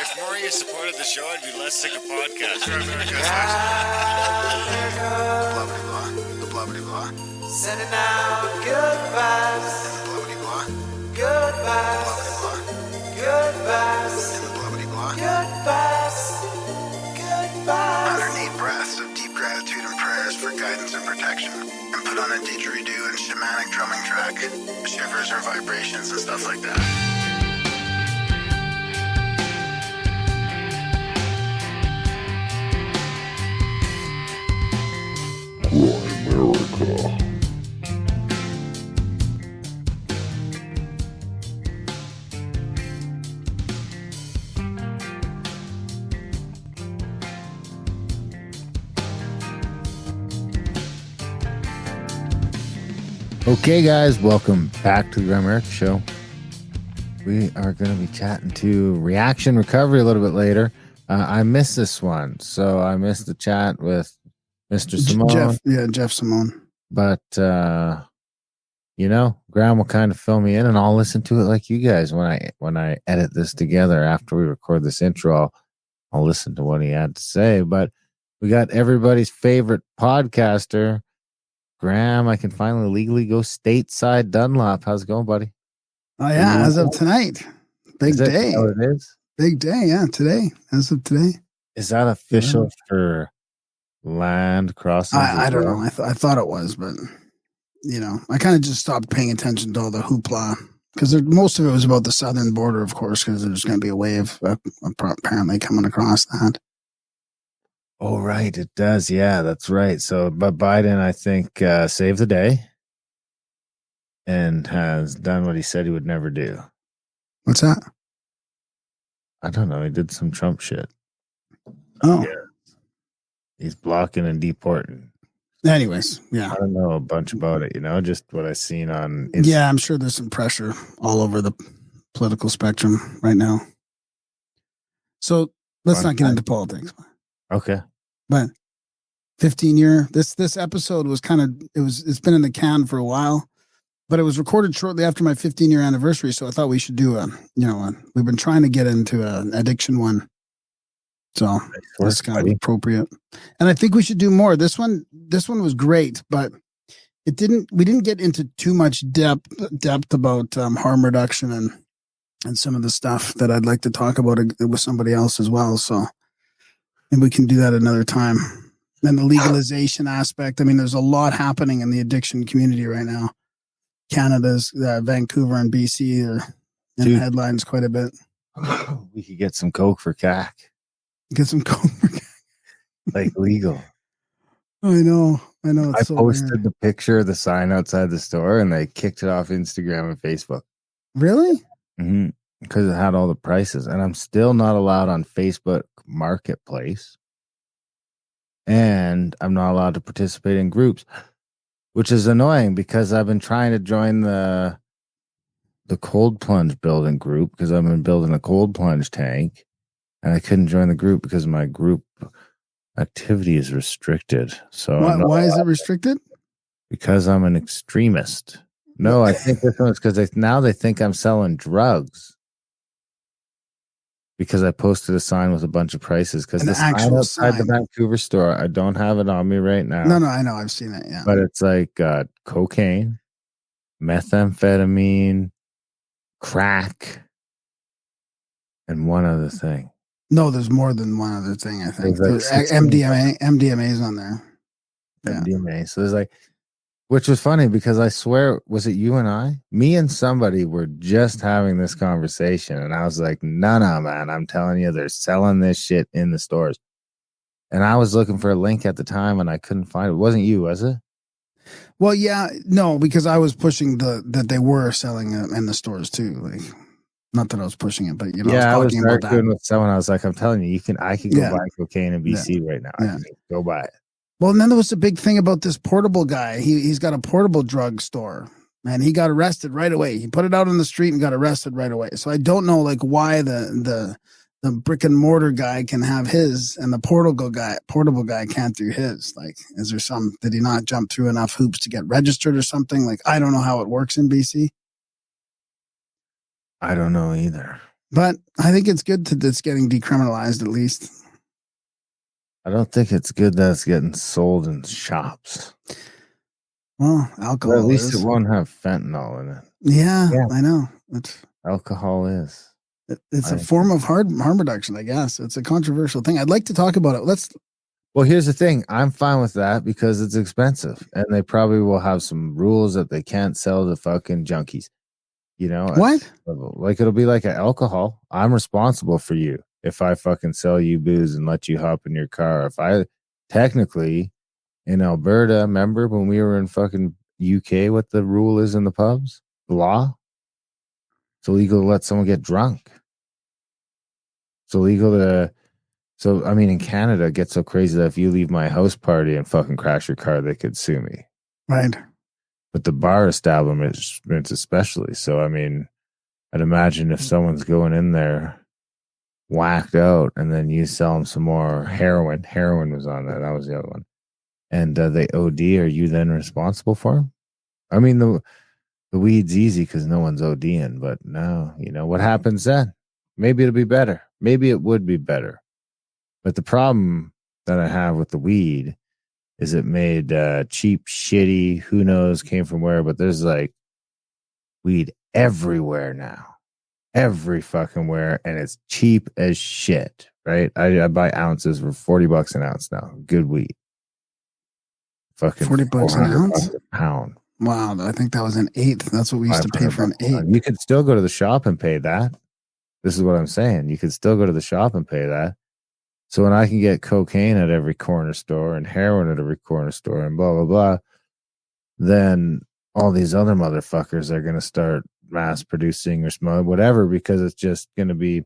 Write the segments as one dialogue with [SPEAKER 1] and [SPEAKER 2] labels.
[SPEAKER 1] If more of you supported the show, I'd be less sick of podcasts.
[SPEAKER 2] Blah, blah, blah. The blah, blah, blah.
[SPEAKER 3] Sending out good vibes.
[SPEAKER 2] Blah, blah, blah.
[SPEAKER 3] Good vibes.
[SPEAKER 2] Blah, blah,
[SPEAKER 3] Good vibes.
[SPEAKER 2] blah. And the blah, blah, blah.
[SPEAKER 3] Good vibes. Good vibes.
[SPEAKER 2] 108 breaths of deep gratitude and prayers for guidance and protection. And put on a didgeridoo and shamanic drumming track. Shivers or vibrations and stuff like that.
[SPEAKER 4] Grimerica. Okay, guys, welcome back to the Grimerica Show. We are going to be chatting to Reaction Recovery a little bit later. I missed this one, so I missed the chat with Mr. Simone.
[SPEAKER 2] Jeff Simone.
[SPEAKER 4] But, Graham will kind of fill me in, and I'll listen to it like you guys. When I edit this together after we record this intro, I'll listen to what he had to say. But we got everybody's favorite podcaster, Graham. I can finally legally go stateside Dunlop. How's it going, buddy?
[SPEAKER 2] Oh, yeah, as of tonight. Big day.
[SPEAKER 4] Oh, it is?
[SPEAKER 2] Big day, yeah, today. As of today.
[SPEAKER 4] Is that official for land crossing?
[SPEAKER 2] I don't know. I thought it was, but, I kind of just stopped paying attention to all the hoopla because most of it was about the southern border, of course, because there's going to be a wave apparently coming across that.
[SPEAKER 4] Oh, right. It does. Yeah, that's right. So, but Biden, I think, saved the day and has done what he said he would never do.
[SPEAKER 2] What's that?
[SPEAKER 4] I don't know. He did some Trump shit.
[SPEAKER 2] Oh.
[SPEAKER 4] Yeah. He's blocking and deporting.
[SPEAKER 2] Anyways, yeah.
[SPEAKER 4] I don't know a bunch about it, just what I've seen on Instagram.
[SPEAKER 2] Yeah, I'm sure there's some pressure all over the political spectrum right now. So let's not get into politics.
[SPEAKER 4] Okay.
[SPEAKER 2] But 15-year, this episode was it's been in the can for a while, but it was recorded shortly after my 15-year anniversary. So I thought we should do we've been trying to get into an addiction one. So that's kind of appropriate. And I think we should do more. This one was great, but we didn't get into too much depth about harm reduction and some of the stuff that I'd like to talk about with somebody else as well. So, and we can do that another time. And the legalization aspect. I mean, there's a lot happening in the addiction community right now. Canada's, Vancouver and BC are in the headlines quite a bit.
[SPEAKER 4] We could get some Coke for CAC.
[SPEAKER 2] Get some Coke for CAC.
[SPEAKER 4] Like legal.
[SPEAKER 2] I know.
[SPEAKER 4] I posted the picture of the sign outside the store and they kicked it off Instagram and Facebook.
[SPEAKER 2] Really?
[SPEAKER 4] Mm-hmm. Because it had all the prices. And I'm still not allowed on Facebook Marketplace. And I'm not allowed to participate in groups, which is annoying because I've been trying to join the cold plunge building group because I've been building a cold plunge tank. And I couldn't join the group because my group activity is restricted. So
[SPEAKER 2] why is it restricted?
[SPEAKER 4] Because I'm an extremist. No, I think this one's because now they think I'm selling drugs. Because I posted a sign with a bunch of prices. Because the sign outside the Vancouver store, I don't have it on me right now.
[SPEAKER 2] No, I know. I've seen it, yeah.
[SPEAKER 4] But it's like cocaine, methamphetamine, crack, and one other thing.
[SPEAKER 2] No, there's more than one other thing, I think.
[SPEAKER 4] Like
[SPEAKER 2] MDMA's on there. Yeah.
[SPEAKER 4] MDMA. So there's which was funny because I swear, was it you and I? Me and somebody were just having this conversation. And I was like, no, man, I'm telling you, they're selling this shit in the stores. And I was looking for a link at the time and I couldn't find it. It wasn't you, was it?
[SPEAKER 2] Well, yeah, no, because I was pushing that they were selling it in the stores too. Not that I was pushing it, but
[SPEAKER 4] I was arguing with someone. I was like, I'm telling you, I could go buy cocaine in BC right now. I can go buy it.
[SPEAKER 2] Well, and then there was a big thing about this portable guy. He's got a portable drug store, and he got arrested right away. He put it out on the street and got arrested right away. So I don't know why the brick and mortar guy can have his and the portable guy can't do his. Is there did he not jump through enough hoops to get registered or something? I don't know how it works in BC.
[SPEAKER 4] I don't know either.
[SPEAKER 2] But I think it's good that it's getting decriminalized at least.
[SPEAKER 4] I don't think it's good that it's getting sold in shops.
[SPEAKER 2] Well, alcohol
[SPEAKER 4] Well, at least
[SPEAKER 2] is.
[SPEAKER 4] it won't have fentanyl in it.
[SPEAKER 2] Yeah,
[SPEAKER 4] Yeah.
[SPEAKER 2] I know.
[SPEAKER 4] Alcohol is.
[SPEAKER 2] It's a form of harm reduction, I guess. It's a controversial thing. I'd like to talk about it.
[SPEAKER 4] Well, here's the thing. I'm fine with that because it's expensive, and they probably will have some rules that they can't sell to fucking junkies. You know
[SPEAKER 2] What?
[SPEAKER 4] Like it'll be like alcohol. I'm responsible for you if I fucking sell you booze and let you hop in your car. If I technically in Alberta, remember when we were in fucking UK, what the rule is in the pubs? The law. It's illegal to let someone get drunk. It's illegal to. So, I mean, in Canada, it gets so crazy that if you leave my house party and fucking crash your car, they could sue me.
[SPEAKER 2] Right.
[SPEAKER 4] But the bar establishments especially. So, I mean, I'd imagine if someone's going in there whacked out and then you sell them some more heroin. Heroin was on there. That was the other one. And they OD. Are you then responsible for them? I mean, the weed's easy because no one's ODing. But no, you know, what happens then? Maybe it'll be better. Maybe it would be better. But the problem that I have with the weed is it made cheap, shitty, who knows, came from where, but there's like weed everywhere now. Every fucking where, and it's cheap as shit, right? I buy ounces for $40 an ounce now. Good weed. Fucking
[SPEAKER 2] $40 an ounce?
[SPEAKER 4] a pound.
[SPEAKER 2] Wow, I think that was an eighth. That's what we used to pay for an eighth.
[SPEAKER 4] You could still go to the shop and pay that. This is what I'm saying. You could still go to the shop and pay that. So when I can get cocaine at every corner store and heroin at every corner store and blah, blah, blah, then all these other motherfuckers are going to start mass producing or smoking, whatever, because it's just going to be,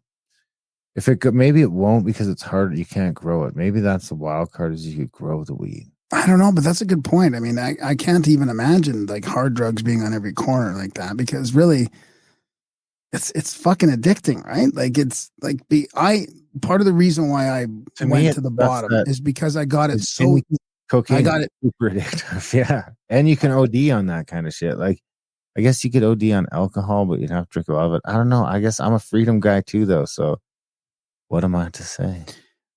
[SPEAKER 4] maybe it won't because it's hard. You can't grow it. Maybe that's the wild card is you could grow the weed.
[SPEAKER 2] I don't know, but that's a good point. I mean, I can't even imagine like hard drugs being on every corner like that because really it's fucking addicting, right? Like it's like part of the reason why I went to the bottom is because I got it so
[SPEAKER 4] cocaine.
[SPEAKER 2] I got it
[SPEAKER 4] super addictive. Yeah. And you can OD on that kind of shit. Like I guess you could OD on alcohol, but you'd have to drink a lot of it. I don't know. I guess I'm a freedom guy too though. So what am I to say?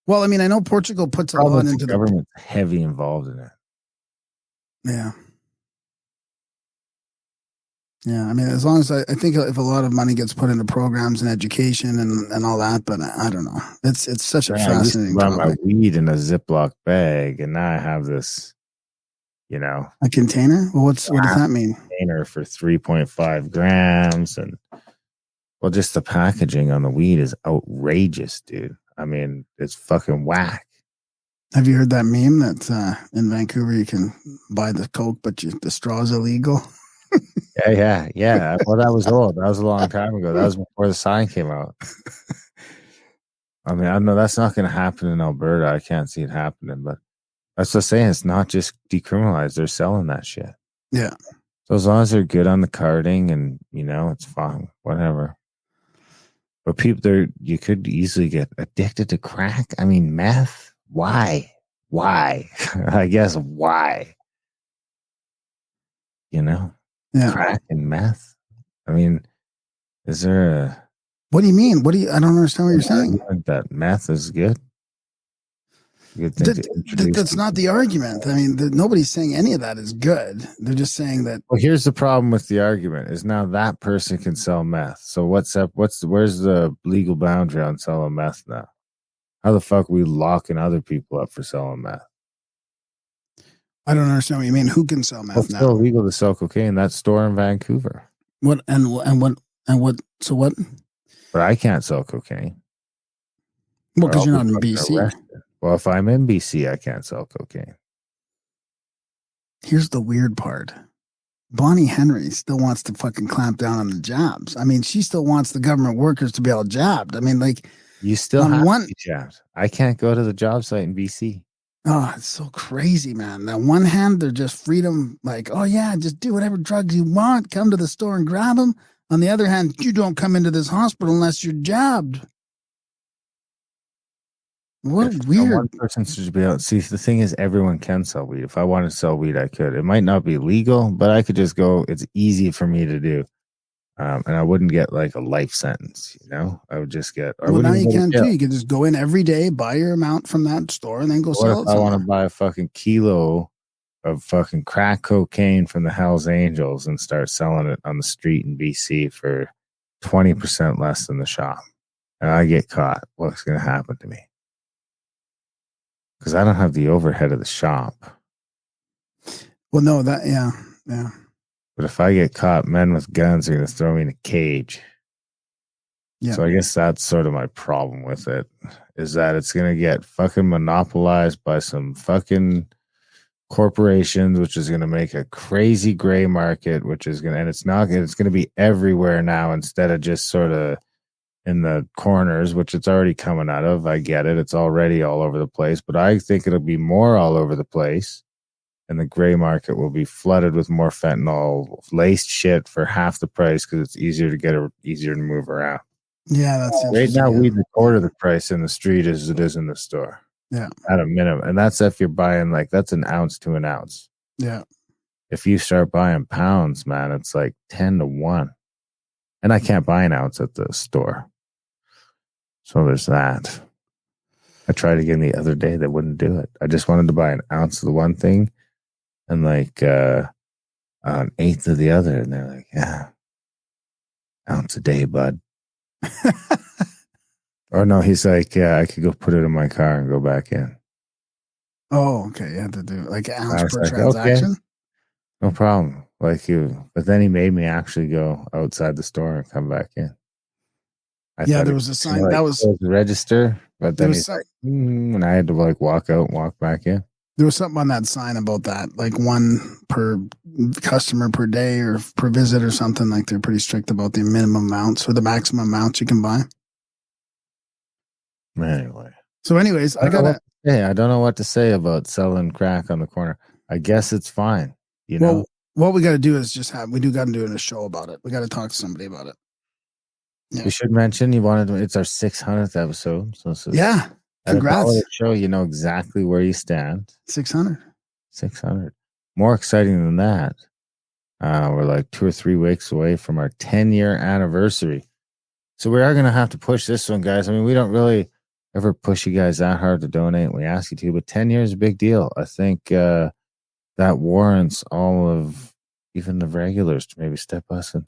[SPEAKER 2] Well, I mean, I know Portugal puts a lot into
[SPEAKER 4] the government heavy involved in it.
[SPEAKER 2] Yeah. Yeah, I mean, as long as I think if a lot of money gets put into programs and education and all that, but I don't know. It's such a fascinating
[SPEAKER 4] topic. I used to run my weed in a Ziploc bag, and now I have this, you know,
[SPEAKER 2] a container. Well, what does that mean?
[SPEAKER 4] Container for 3.5 grams, and well, just the packaging on the weed is outrageous, dude. I mean, it's fucking whack.
[SPEAKER 2] Have you heard that meme that in Vancouver you can buy the Coke, but the straw's illegal?
[SPEAKER 4] Yeah. Well, that was old. That was a long time ago. That was before the sign came out. I mean, I know that's not going to happen in Alberta. I can't see it happening, but that's what I'm saying. It's not just decriminalized. They're selling that shit.
[SPEAKER 2] Yeah.
[SPEAKER 4] So as long as they're good on the carding and, you know, it's fine, whatever. But people, you could easily get addicted to crack. I mean, meth. Why? I guess why? You know?
[SPEAKER 2] Yeah.
[SPEAKER 4] Crack and meth. I mean, is there a...
[SPEAKER 2] What do you mean? I don't understand what you're saying.
[SPEAKER 4] That meth is good? Good thing to introduce.
[SPEAKER 2] That's not the argument. I mean, nobody's saying any of that is good. They're just saying that...
[SPEAKER 4] Well, here's the problem with the argument is now that person can sell meth. So where's the legal boundary on selling meth now? How the fuck are we locking other people up for selling meth?
[SPEAKER 2] I don't understand what you mean. Who can sell meth now?
[SPEAKER 4] It's still illegal to sell cocaine. That store in Vancouver.
[SPEAKER 2] What? So what?
[SPEAKER 4] But I can't sell cocaine.
[SPEAKER 2] Well, because you're not in BC.
[SPEAKER 4] Arrested. Well, if I'm in BC, I can't sell cocaine.
[SPEAKER 2] Here's the weird part. Bonnie Henry still wants to fucking clamp down on the jabs. I mean, she still wants the government workers to be all jabbed. I mean, like...
[SPEAKER 4] You still have to be jabbed. I can't go to the job site in BC.
[SPEAKER 2] Oh, it's so crazy, man. On one hand, they're just freedom, like, oh yeah, just do whatever drugs you want. Come to the store and grab them. On the other hand, you don't come into this hospital unless you're jabbed. What weird.
[SPEAKER 4] One person should be able to see. The thing is, everyone can sell weed. If I wanted to sell weed, I could. It might not be legal, but I could just go. It's easy for me to do. And I wouldn't get like a life sentence, you know. I would just get.
[SPEAKER 2] Well, now you can too. You can just go in every day, buy your amount from that store, and then go sell it.
[SPEAKER 4] What if I want to buy a fucking kilo of fucking crack cocaine from the Hells Angels and start selling it on the street in BC for 20% less than the shop, and I get caught? What's going to happen to me? Because I don't have the overhead of the shop.
[SPEAKER 2] Well, no, yeah.
[SPEAKER 4] But if I get caught, men with guns are going to throw me in a cage. Yeah. So I guess that's sort of my problem with it, is that it's going to get fucking monopolized by some fucking corporations, which is going to make a crazy gray market, which is going to, and it's going to be everywhere now instead of just sort of in the corners, which it's already coming out of. I get it. It's already all over the place, but I think it'll be more all over the place. And the gray market will be flooded with more fentanyl laced shit for half the price because it's easier to get it, easier to move around.
[SPEAKER 2] Yeah, that's
[SPEAKER 4] right now. Weed a quarter the price in the street as it is in the store.
[SPEAKER 2] Yeah,
[SPEAKER 4] at a minimum, and that's if you're buying like that's an ounce to an ounce.
[SPEAKER 2] Yeah,
[SPEAKER 4] if you start buying pounds, man, it's like 10 to 1, and I can't buy an ounce at the store. So there's that. I tried again the other day. They wouldn't do it. I just wanted to buy an ounce of the one thing. And like an eighth of the other, and they're like, "Yeah, ounce a day, bud." Or no, he's like, "Yeah, I could go put it in my car and go back in."
[SPEAKER 2] Oh, okay. You had to do like an ounce per transaction.
[SPEAKER 4] Okay, no problem. Like you, but then he made me actually go outside the store and come back in.
[SPEAKER 2] There was a sign that was
[SPEAKER 4] the register, but then he's like, and I had to like walk out and walk back in.
[SPEAKER 2] There was something on that sign about that, like 1 per customer per day or per visit or something. Like they're pretty strict about the minimum amounts or the maximum amounts you can buy.
[SPEAKER 4] Anyway.
[SPEAKER 2] So anyways, I
[SPEAKER 4] don't know what to say about selling crack on the corner. I guess it's fine. You know,
[SPEAKER 2] what we got to do is we got to do a show about it. We got to talk to somebody about it.
[SPEAKER 4] Yeah. We should mention it's our 600th episode. So
[SPEAKER 2] yeah. Congrats.
[SPEAKER 4] Show you know exactly where you stand.
[SPEAKER 2] 600.
[SPEAKER 4] More exciting than that. We're like 2 or 3 weeks away from our 10-year anniversary. So we are going to have to push this one, guys. I mean, we don't really ever push you guys that hard to donate. We ask you to, but 10 years is a big deal. I think that warrants all of even the regulars to maybe step us and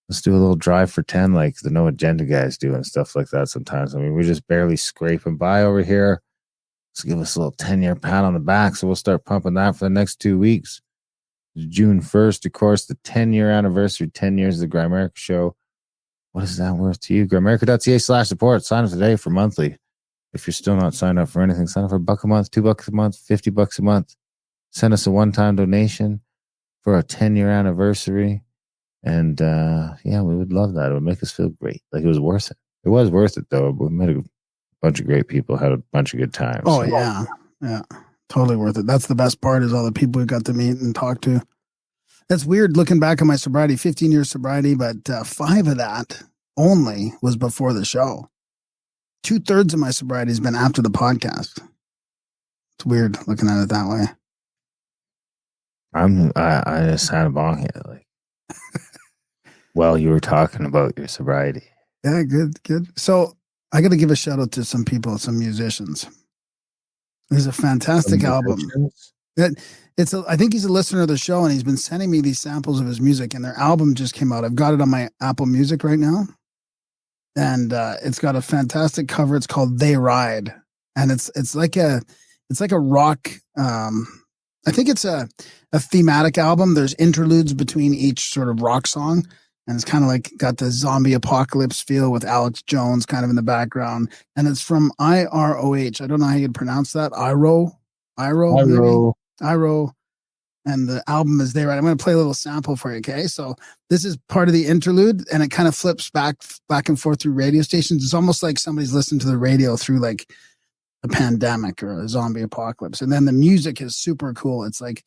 [SPEAKER 4] let's do a little drive for 10 like the No Agenda guys do and stuff like that sometimes. I mean, we're just barely scraping by over here. Let's give us a little 10-year pat on the back. So we'll start pumping that for the next 2 weeks. June 1st, of course, the 10-year anniversary, 10 years of the Grimerica show. What is that worth to you? Grimerica.ca/support. Sign up today for monthly. If you're still not signed up for anything, sign up for $1 a month, $2 a month, $50 a month. Send us a one-time donation for our 10-year anniversary. And we would love that. It would make us feel great. Like it was worth it. It was worth it though. We met a bunch of great people, had a bunch of good times.
[SPEAKER 2] Oh yeah. Totally worth it. That's the best part is all the people we got to meet and talk to. That's weird looking back on my sobriety, 15 years sobriety, but 5 of that only was before the show. 2/3 of my sobriety has been after the podcast. It's weird looking at it that way.
[SPEAKER 4] I just had a bong hit like well, you were talking about your sobriety.
[SPEAKER 2] Yeah, good. So I got to give a shout out to some people, some musicians. There's a fantastic album. I think he's a listener of the show, and he's been sending me these samples of his music, and their album just came out. I've got it on my Apple Music right now, and it's got a fantastic cover. It's called "They Ride," and it's like a rock. I think it's a thematic album. There's interludes between each sort of rock song. And it's kind of like got the zombie apocalypse feel with Alex Jones kind of in the background. And it's from IROH. I don't know how you'd pronounce that. IROH. And the album is there. Right? I'm going to play a little sample for you. Okay. So this is part of the interlude and it kind of flips back and forth through radio stations. It's almost like somebody's listening to the radio through like a pandemic or a zombie apocalypse. And then the music is super cool. It's like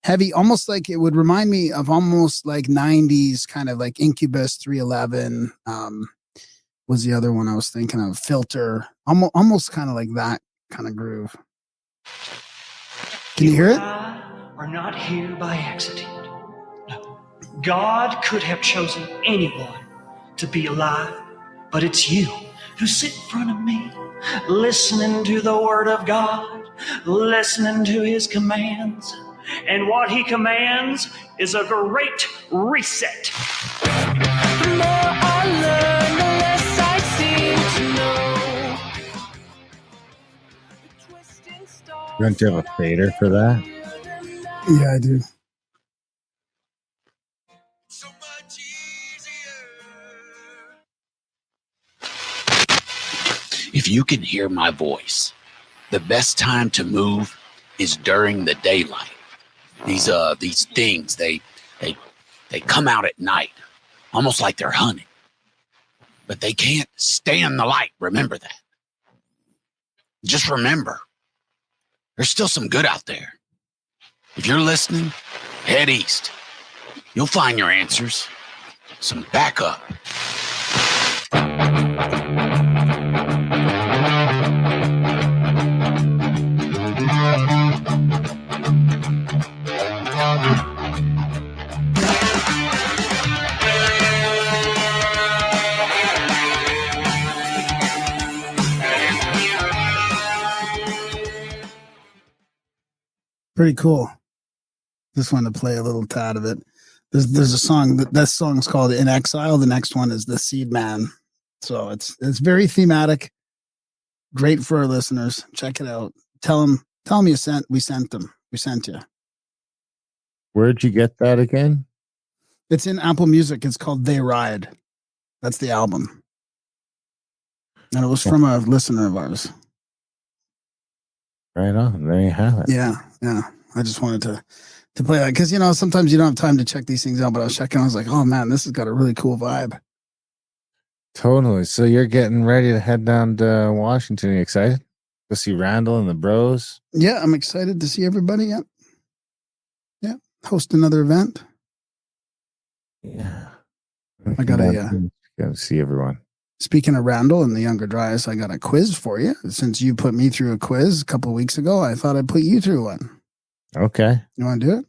[SPEAKER 2] heavy, almost like it would remind me of almost like 90s kind of like Incubus, 311 was the other one I was thinking of, Filter, almost kind of like that kind of groove. Can you hear it?
[SPEAKER 5] Are not here by accident. No. God could have chosen anyone to be alive, but it's you who sit in front of me, listening to the Word of God, listening to His commands. And what He commands is a great reset.
[SPEAKER 3] The more I learn, the less I seem to know.
[SPEAKER 4] Don't you have a fader for that?
[SPEAKER 2] Yeah, I do.
[SPEAKER 1] So much easier.
[SPEAKER 6] If you can hear my voice, the best time to move is during the daylight. These things, they come out at night, almost like they're hunting. But they can't stand the light. Remember that. Just remember, there's still some good out there. If you're listening, head east. You'll find your answers. Some backup.
[SPEAKER 2] Pretty cool. Just wanted to play a little tad of it. There's a song that song's called In Exile. The next one is The Seed Man. So it's very thematic. Great for our listeners. Check it out. Tell them we sent them. We sent you.
[SPEAKER 4] Where'd you get that again?
[SPEAKER 2] It's in Apple Music. It's called They Ride. That's the album. And it was from a listener of ours.
[SPEAKER 4] Right on. There you have it.
[SPEAKER 2] Yeah. I just wanted to play that because, sometimes you don't have time to check these things out, but I was checking. I was like, oh, man, this has got a really cool vibe.
[SPEAKER 4] Totally. So you're getting ready to head down to Washington. Are you excited? Go see Randall and the bros?
[SPEAKER 2] Yeah, I'm excited to see everybody. Yeah. Host another event.
[SPEAKER 4] Yeah.
[SPEAKER 2] I got to
[SPEAKER 4] see everyone.
[SPEAKER 2] Speaking of Randall and the Younger Dryas, I got a quiz for you. Since you put me through a quiz a couple of weeks ago, I thought I'd put you through one.
[SPEAKER 4] Okay.
[SPEAKER 2] You want to do it?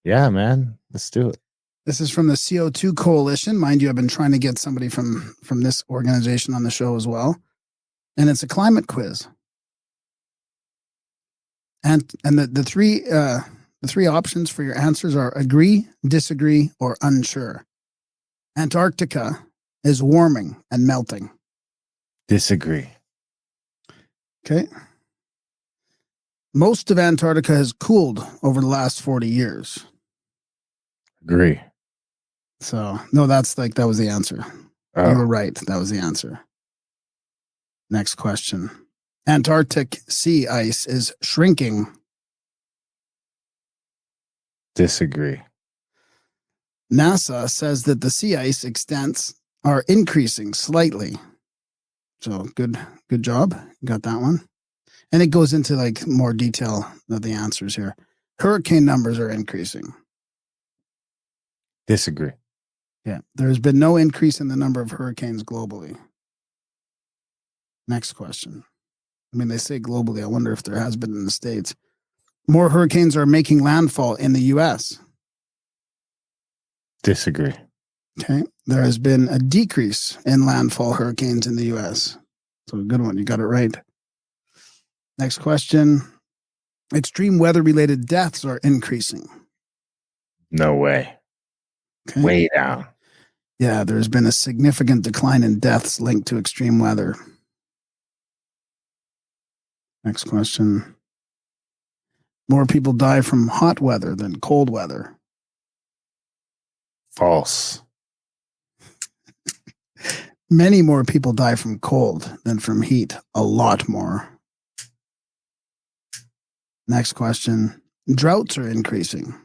[SPEAKER 4] Yeah, man. Let's do it.
[SPEAKER 2] This is from the CO2 Coalition. Mind you, I've been trying to get somebody from this organization on the show as well. And it's a climate quiz. And the three options for your answers are agree, disagree, or unsure. Antarctica is warming and melting.
[SPEAKER 4] Disagree.
[SPEAKER 2] Okay. Most of Antarctica has cooled over the last 40 years.
[SPEAKER 4] Agree.
[SPEAKER 2] So, no, that was the answer.
[SPEAKER 4] Oh.
[SPEAKER 2] You were right. That was the answer. Next question. Antarctic sea ice is shrinking.
[SPEAKER 4] Disagree.
[SPEAKER 2] NASA says that the sea ice extents are increasing slightly. So good job. Got that one. And it goes into like more detail of the answers here. Hurricane numbers are increasing.
[SPEAKER 4] Disagree.
[SPEAKER 2] Yeah. There's been no increase in the number of hurricanes globally. Next question. I mean, they say globally. I wonder if there has been in the States. More hurricanes are making landfall in the U.S.
[SPEAKER 4] Disagree.
[SPEAKER 2] Okay. There has been a decrease in landfall hurricanes in the U.S. So a good one. You got it right. Next question. Extreme weather-related deaths are increasing.
[SPEAKER 4] No way.
[SPEAKER 2] Okay.
[SPEAKER 4] Way down.
[SPEAKER 2] Yeah, there's been a significant decline in deaths linked to extreme weather. Next question. More people die from hot weather than cold weather.
[SPEAKER 4] False.
[SPEAKER 2] Many more people die from cold than from heat. A lot more. Next question. Droughts are increasing.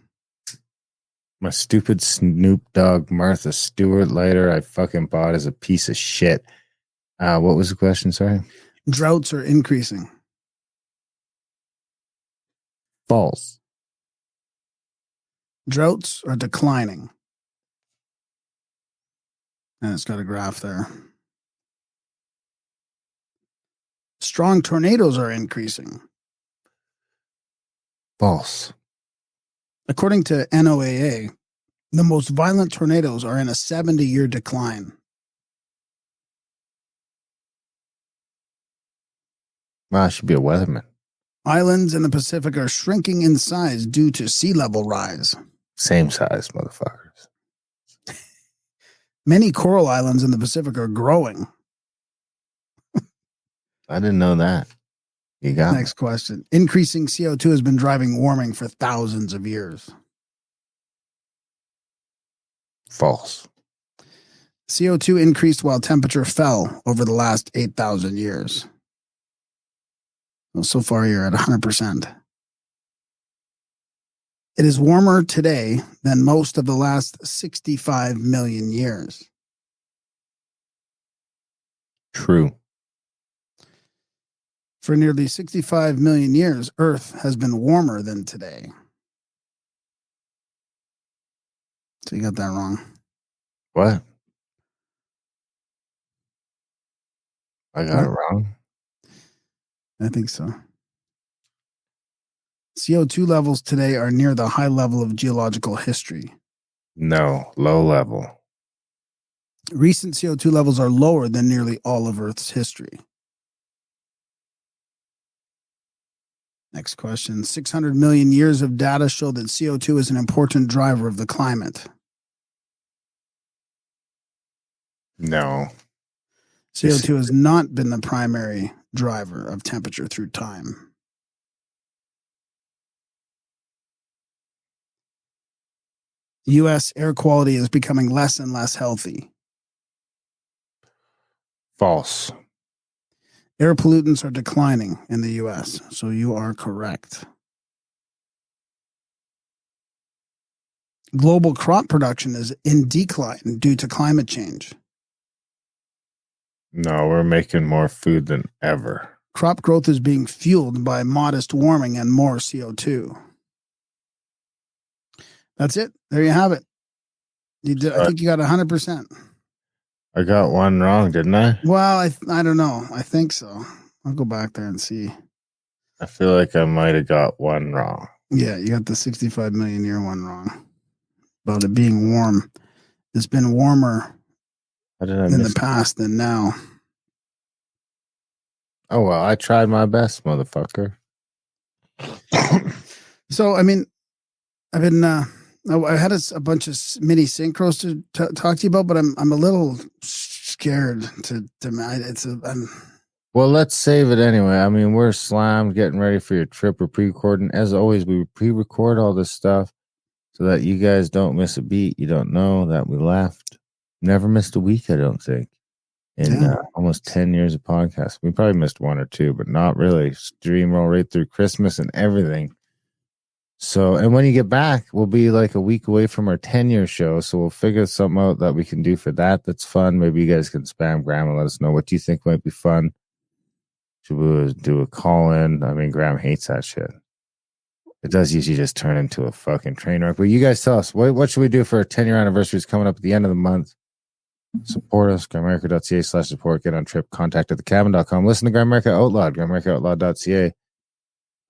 [SPEAKER 4] My stupid Snoop Dogg Martha Stewart lighter I fucking bought is a piece of shit. What was the question? Sorry.
[SPEAKER 2] Droughts are increasing.
[SPEAKER 4] False.
[SPEAKER 2] Droughts are declining. And it's got a graph there. Strong tornadoes are increasing.
[SPEAKER 4] False.
[SPEAKER 2] According to NOAA, The most violent tornadoes are in a 70-year decline.
[SPEAKER 4] Well, I should be a weatherman.
[SPEAKER 2] Islands in the Pacific are shrinking in size due to sea level rise.
[SPEAKER 4] Same size, motherfuckers.
[SPEAKER 2] Many coral islands in the Pacific are growing.
[SPEAKER 4] I didn't know that. You got me.
[SPEAKER 2] Next question. Increasing CO2 has been driving warming for thousands of years.
[SPEAKER 4] False.
[SPEAKER 2] CO2 increased while temperature fell over the last 8,000 years. Well, so far, you're at 100%. It is warmer today than most of the last 65 million years.
[SPEAKER 4] True.
[SPEAKER 2] For nearly 65 million years, Earth has been warmer than today. So you got that wrong.
[SPEAKER 4] What? I got it wrong.
[SPEAKER 2] I think so. CO2 levels today are near the high level of geological history.
[SPEAKER 4] No, low level.
[SPEAKER 2] Recent CO2 levels are lower than nearly all of Earth's history. Next question. 600 million years of data show that CO2 is an important driver of the climate.
[SPEAKER 4] No.
[SPEAKER 2] CO2 has not been the primary driver of temperature through time. U.S. air quality is becoming less and less healthy.
[SPEAKER 4] False.
[SPEAKER 2] Air pollutants are declining in the U.S., so you are correct. Global crop production is in decline due to climate change.
[SPEAKER 4] No, we're making more food than ever.
[SPEAKER 2] Crop growth is being fueled by modest warming and more CO2. That's it. There you have it. You did. I think you got 100%.
[SPEAKER 4] I got one wrong, didn't I?
[SPEAKER 2] Well, I don't know. I think so. I'll go back there and see.
[SPEAKER 4] I feel like I might have got one wrong.
[SPEAKER 2] Yeah, you got the 65 million year one wrong. About it being warm. It's been warmer
[SPEAKER 4] How did I
[SPEAKER 2] in
[SPEAKER 4] miss
[SPEAKER 2] the past than now.
[SPEAKER 4] Oh, well, I tried my best, motherfucker.
[SPEAKER 2] So, I mean, I've been, I had a bunch of mini synchros to talk to you about, but I'm a little scared to
[SPEAKER 4] Well, let's save it anyway. I mean, we're slammed getting ready for your trip. We're pre-recording. As always, we pre-record all this stuff so that you guys don't miss a beat. You don't know that we left. Never missed a week, I don't think. In almost 10 years of podcast. We probably missed one or two, but not really. Stream roll right through Christmas and everything. So, and when you get back, we'll be like a week away from our 10-year show. So we'll figure something out that we can do for that. That's fun. Maybe you guys can spam Graham and let us know what you think might be fun. Should we do a call in? I mean, Graham hates that shit. It does usually just turn into a fucking train wreck. But you guys tell us, what should we do for our 10-year anniversary is coming up at the end of the month? Support us, grimerica.ca/support. Get on trip, contact at thecabin.com. Listen to Grimerica Outlawed, grimericaoutlawed.ca.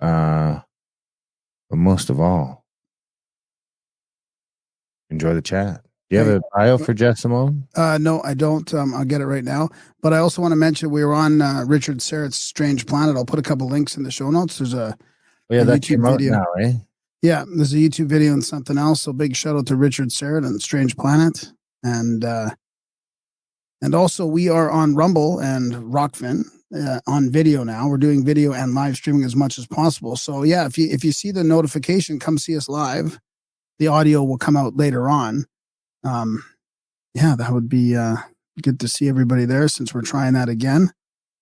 [SPEAKER 4] But most of all, enjoy the chat. Do you have a bio for Jeff Simone?
[SPEAKER 2] No, I don't. I'll get it right now. But I also want to mention we were on Richard Serrett's Strange Planet. I'll put a couple links in the show notes. There's a
[SPEAKER 4] that
[SPEAKER 2] YouTube
[SPEAKER 4] came out
[SPEAKER 2] video
[SPEAKER 4] now, eh?
[SPEAKER 2] Yeah, there's a YouTube video and something else. So big shout out to Richard Serrett and Strange Planet. And also we are on Rumble and Rockfin on video now. We're doing video and live streaming as much as possible. So yeah, if you see the notification, come see us live. The audio will come out later on. Yeah, that would be good to see everybody there since we're trying that again.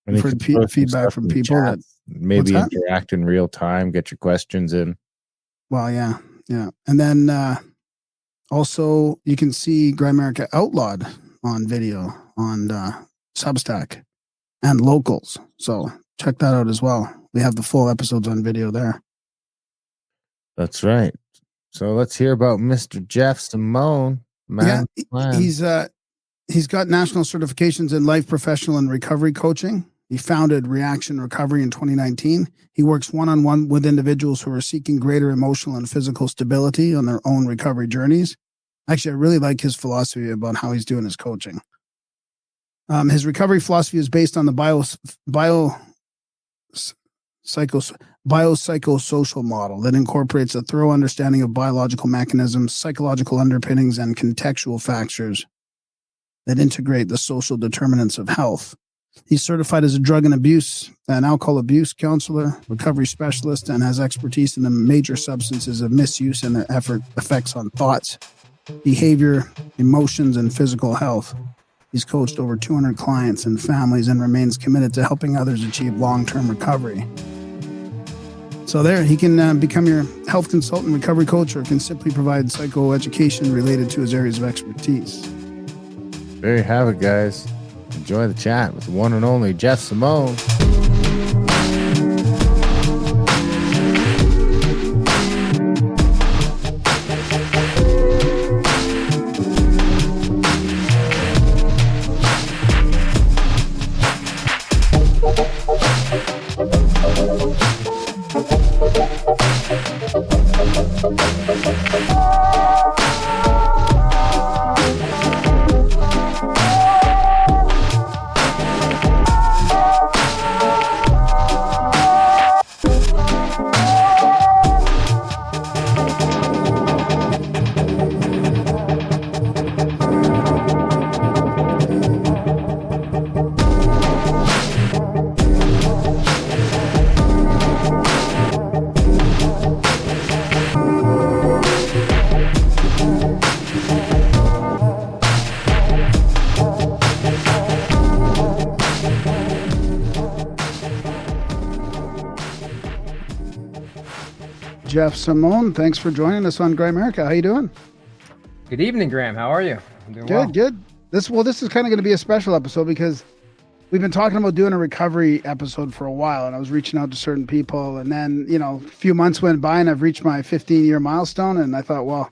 [SPEAKER 4] And
[SPEAKER 2] for feedback from people that
[SPEAKER 4] maybe interact in real time, get your questions in.
[SPEAKER 2] Well, yeah. And then also you can see Grimerica Outlawed on video on Substack and Locals. So check that out as well. We have the full episodes on video there.
[SPEAKER 4] That's right. So let's hear about Mr. Jeff Simone. Man,
[SPEAKER 2] he's got national certifications in life, professional, and recovery coaching. He founded Reaction Recovery in 2019. He works one-on-one with individuals who are seeking greater emotional and physical stability on their own recovery journeys. Actually, I really like his philosophy about how he's doing his coaching. His recovery philosophy is based on the biopsychosocial model that incorporates a thorough understanding of biological mechanisms, psychological underpinnings, and contextual factors that integrate the social determinants of health. He's certified as a drug and alcohol abuse counselor, recovery specialist, and has expertise in the major substances of misuse and their effects on thoughts, behavior, emotions, and physical health. He's coached over 200 clients and families and remains committed to helping others achieve long-term recovery. So there, he can become your health consultant, recovery coach, or can simply provide psychoeducation related to his areas of expertise.
[SPEAKER 4] There you have it, guys. Enjoy the chat with the one and only Jeff Simone.
[SPEAKER 2] Jeff Simone, thanks for joining us on Grimerica. How you doing?
[SPEAKER 7] Good evening, Graham. How are you? I'm doing
[SPEAKER 2] Good,
[SPEAKER 7] well.
[SPEAKER 2] good. This is kind of going to be a special episode because we've been talking about doing a recovery episode for a while, and I was reaching out to certain people, and then, a few months went by and I've reached my 15-year milestone, and I thought, well,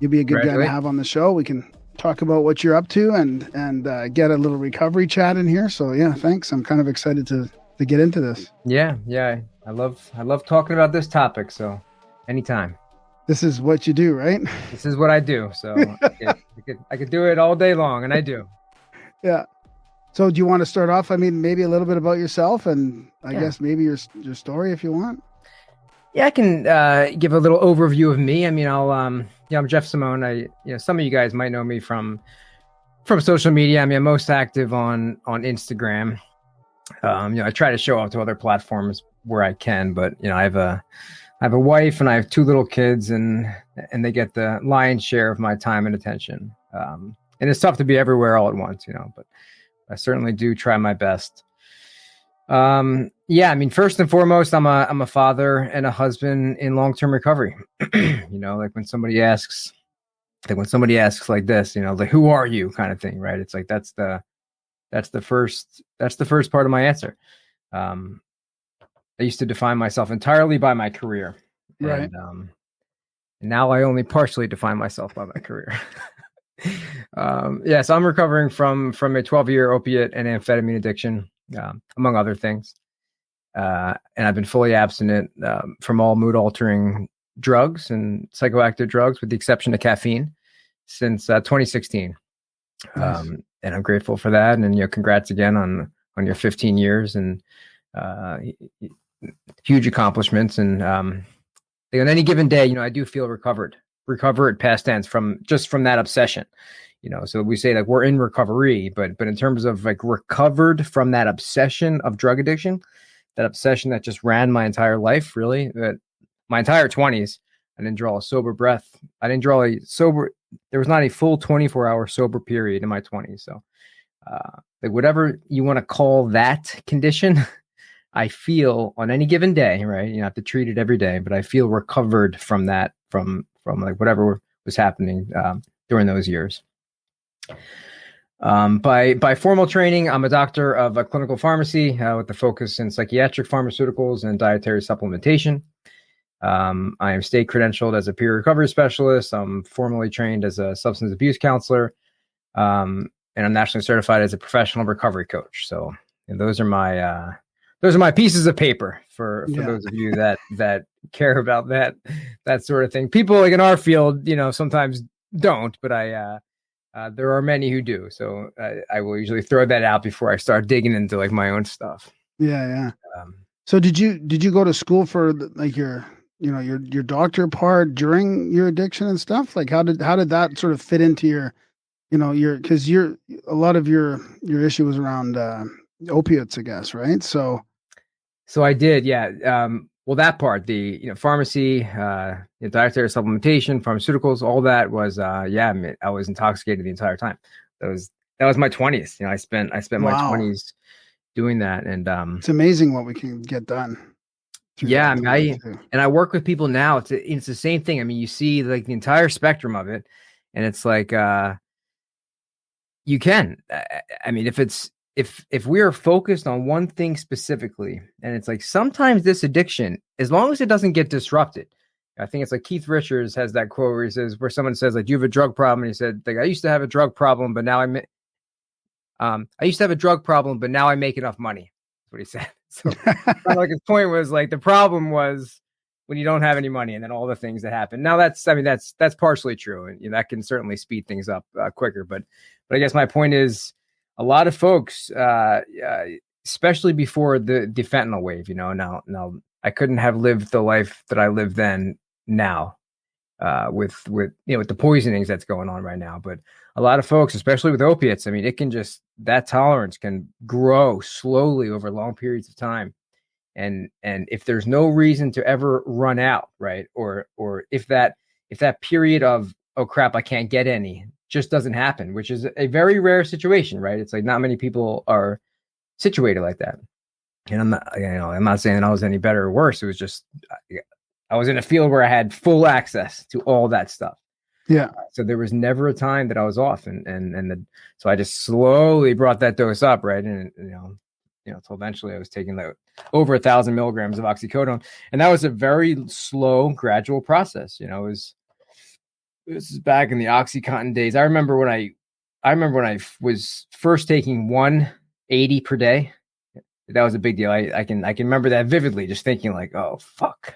[SPEAKER 2] you'd be a good guy to have on the show. We can talk about what you're up to and get a little recovery chat in here. So yeah, thanks. I'm kind of excited to get into this.
[SPEAKER 7] Yeah. I love talking about this topic. So anytime.
[SPEAKER 2] This is what you do, right?
[SPEAKER 7] This is what I do. So I could do it all day long, and I do.
[SPEAKER 2] Yeah. So do you want to start off? I mean, maybe a little bit about yourself, and I guess maybe your story if you want.
[SPEAKER 7] Yeah, I can give a little overview of me. I mean, I'm Jeff Simone. Some of you guys might know me from social media. I mean, I'm most active on Instagram. I try to show up to other platforms where I can, but I have a wife and I have 2 little kids, and they get the lion's share of my time and attention. And it's tough to be everywhere all at once, but I certainly do try my best. I mean, first and foremost, I'm a father and a husband in long-term recovery. Like when somebody asks like this, like, who are you kind of thing, right? It's like, that's the first part of my answer. I used to define myself entirely by my career.
[SPEAKER 2] Right.
[SPEAKER 7] And now I only partially define myself by my career. So I'm recovering from a 12-year opiate and amphetamine addiction, among other things. And I've been fully abstinent from all mood-altering drugs and psychoactive drugs, with the exception of caffeine, since 2016. Nice. And I'm grateful for that. And congrats again on your 15 years and huge accomplishments. And on any given day, I do feel recovered past tense from that obsession. So we say like we're in recovery, but in terms of like recovered from that obsession of drug addiction, that obsession that just ran my entire life, really, my entire 20s. I didn't draw a sober breath. There was not a full 24-hour sober period in my 20s. So like whatever you want to call that condition, I feel on any given day, right? You have to treat it every day, but I feel recovered from that, from like whatever was happening during those years. By formal training, I'm a doctor of clinical pharmacy with a focus in psychiatric pharmaceuticals and dietary supplementation. I am state credentialed as a peer recovery specialist. I'm formally trained as a substance abuse counselor, and I'm nationally certified as a professional recovery coach. So those are my pieces of paper for those of you that care about that sort of thing. People like in our field, sometimes don't, but there are many who do. So I will usually throw that out before I start digging into like my own stuff.
[SPEAKER 2] Yeah. So did you go to school for like your doctor part during your addiction and stuff? Like how did that sort of fit into your, because a lot of your issue was around opiates, I guess, right? So
[SPEAKER 7] I did, yeah. Well, that part, the pharmacy, dietary supplementation, pharmaceuticals, all that was I was intoxicated the entire time. That was my 20s. I spent my 20s doing that, and
[SPEAKER 2] it's amazing what we can get done.
[SPEAKER 7] Yeah, I work with people now. It's the same thing. I mean, you see like the entire spectrum of it, and it's like you can. I mean, if we are focused on one thing specifically, and it's like sometimes this addiction, as long as it doesn't get disrupted, I think it's like Keith Richards has that quote where he says, where someone says like, "Do you have a drug problem?" And he said, like, "I used to have a drug problem, but now I used to have a drug problem, but now I make enough money." That's what he said. So like his point was like the problem was when you don't have any money, and then all the things that happen. Now that's partially true, and that can certainly speed things up quicker. But I guess my point is, a lot of folks, especially before the fentanyl wave, now I couldn't have lived the life that I lived then now, with the poisonings that's going on right now. But a lot of folks, especially with opiates, I mean, it can that tolerance can grow slowly over long periods of time. And if there's no reason to ever run out, right? Or if that period of, oh crap, I can't get any, just doesn't happen, which is a very rare situation, right? It's like not many people are situated like that. And I'm not saying that I was any better or worse. It was just, I was in a field where I had full access to all that stuff.
[SPEAKER 2] Yeah. So
[SPEAKER 7] there was never a time that I was off, so I just slowly brought that dose up, right? And until eventually I was taking over 1,000 milligrams of oxycodone, and that was a very slow, gradual process. This is back in the OxyContin days. I remember when I was first taking 180 per day. That was a big deal. I can remember that vividly, just thinking like, oh fuck,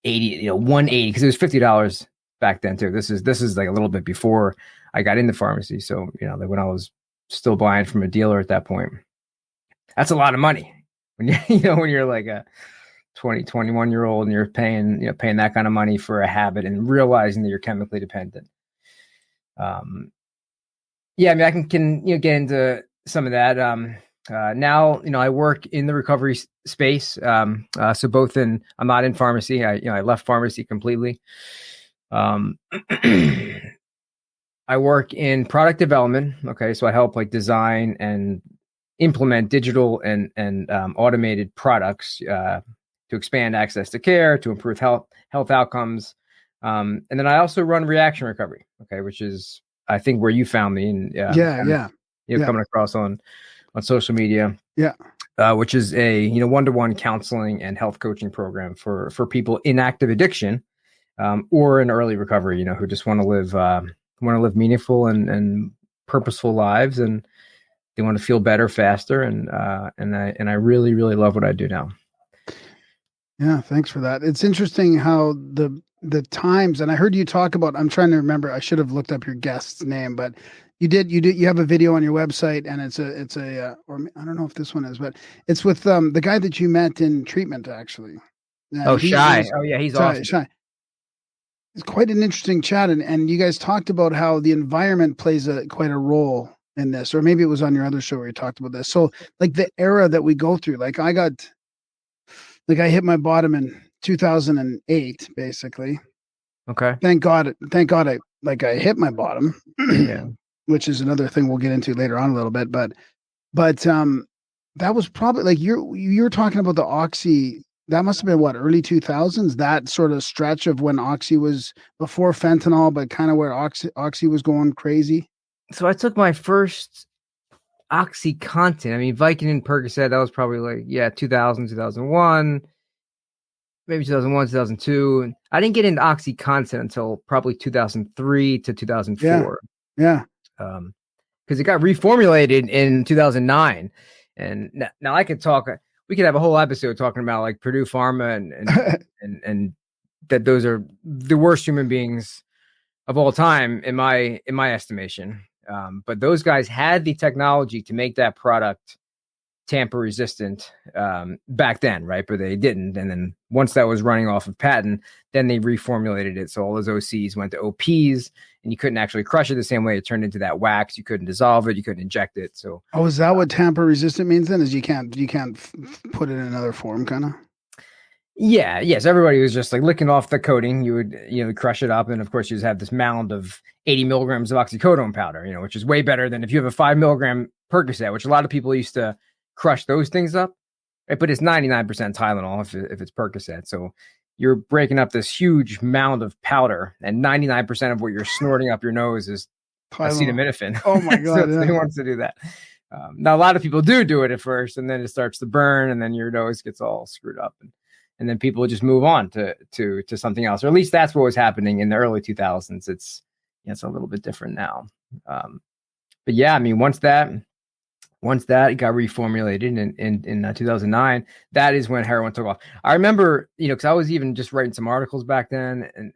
[SPEAKER 7] 80, 180, because it was $50 back then too. This is like a little bit before I got into pharmacy. So like when I was still buying from a dealer at that point, that's a lot of money when when you're like a 21-year-old and you're paying that kind of money for a habit and realizing that you're chemically dependent. I mean, I can get into some of that. Now, I work in the recovery space. So both I'm not in pharmacy. I left pharmacy completely. I work in product development. Okay. So I help like design and implement digital and automated products, to expand access to care, to improve health outcomes. And then I also run Reaction Recovery, okay, which is, I think, where you found me. And, coming across on social media. Yeah. Which is a, one-to-one counseling and health coaching program for people in active addiction, or in early recovery, who just want to live meaningful and purposeful lives, and they want to feel better faster. And I really, really love what I do now.
[SPEAKER 2] Yeah, thanks for that. It's interesting how the times, and I heard you talk about, I'm trying to remember, I should have looked up your guest's name, but you have a video on your website, and it's a or I don't know if this one is, but it's with the guy that you met in treatment, actually.
[SPEAKER 7] Shy. He's awesome.
[SPEAKER 2] Shy. It's quite an interesting chat, and you guys talked about how the environment plays quite a role in this, or maybe it was on your other show where you talked about this. So like the era that we go through, like I hit my bottom in 2008, basically.
[SPEAKER 7] Okay.
[SPEAKER 2] Thank God I hit my bottom.
[SPEAKER 7] Yeah.
[SPEAKER 2] Which is another thing we'll get into later on a little bit, but that was probably like you were talking about the Oxy. That must have been what, early 2000s, that sort of stretch of when Oxy was before fentanyl, but kind of where Oxy was going crazy.
[SPEAKER 7] So I took my first OxyContin. I mean, Vicodin and Percocet, that was probably like, 2000, 2001, maybe 2001, 2002. I didn't get into OxyContin until probably 2003 to 2004.
[SPEAKER 2] Yeah.
[SPEAKER 7] Because it got reformulated in 2009. And now I could talk, we could have a whole episode talking about like Purdue Pharma and that those are the worst human beings of all time in my estimation. But those guys had the technology to make that product tamper resistant back then, right? But they didn't. And then once that was running off of patent, then they reformulated it. So all those OCs went to OPs, and you couldn't actually crush it the same way. It turned into that wax. You couldn't dissolve it. You couldn't inject it. So
[SPEAKER 2] is that what tamper resistant means then? Is you can't put it in another form, kind of?
[SPEAKER 7] Yeah, yes. Everybody was just like licking off the coating. You would, crush it up, and of course, you just have this mound of 80 milligrams of oxycodone powder, which is way better than if you have a 5 milligram Percocet, which a lot of people used to crush those things up. Right? But it's 99% Tylenol if it's Percocet. So you're breaking up this huge mound of powder, and 99% of what you're snorting up your nose is acetaminophen.
[SPEAKER 2] Oh my god!
[SPEAKER 7] So who wants to do that? Now a lot of people do it at first, and then it starts to burn, and then your nose gets all screwed up, and then people just move on to something else, or at least that's what was happening in the early 2000s. It's a little bit different now. But yeah, I mean, once that got reformulated in 2009, that is when heroin took off. I remember, because I was even just writing some articles back then, and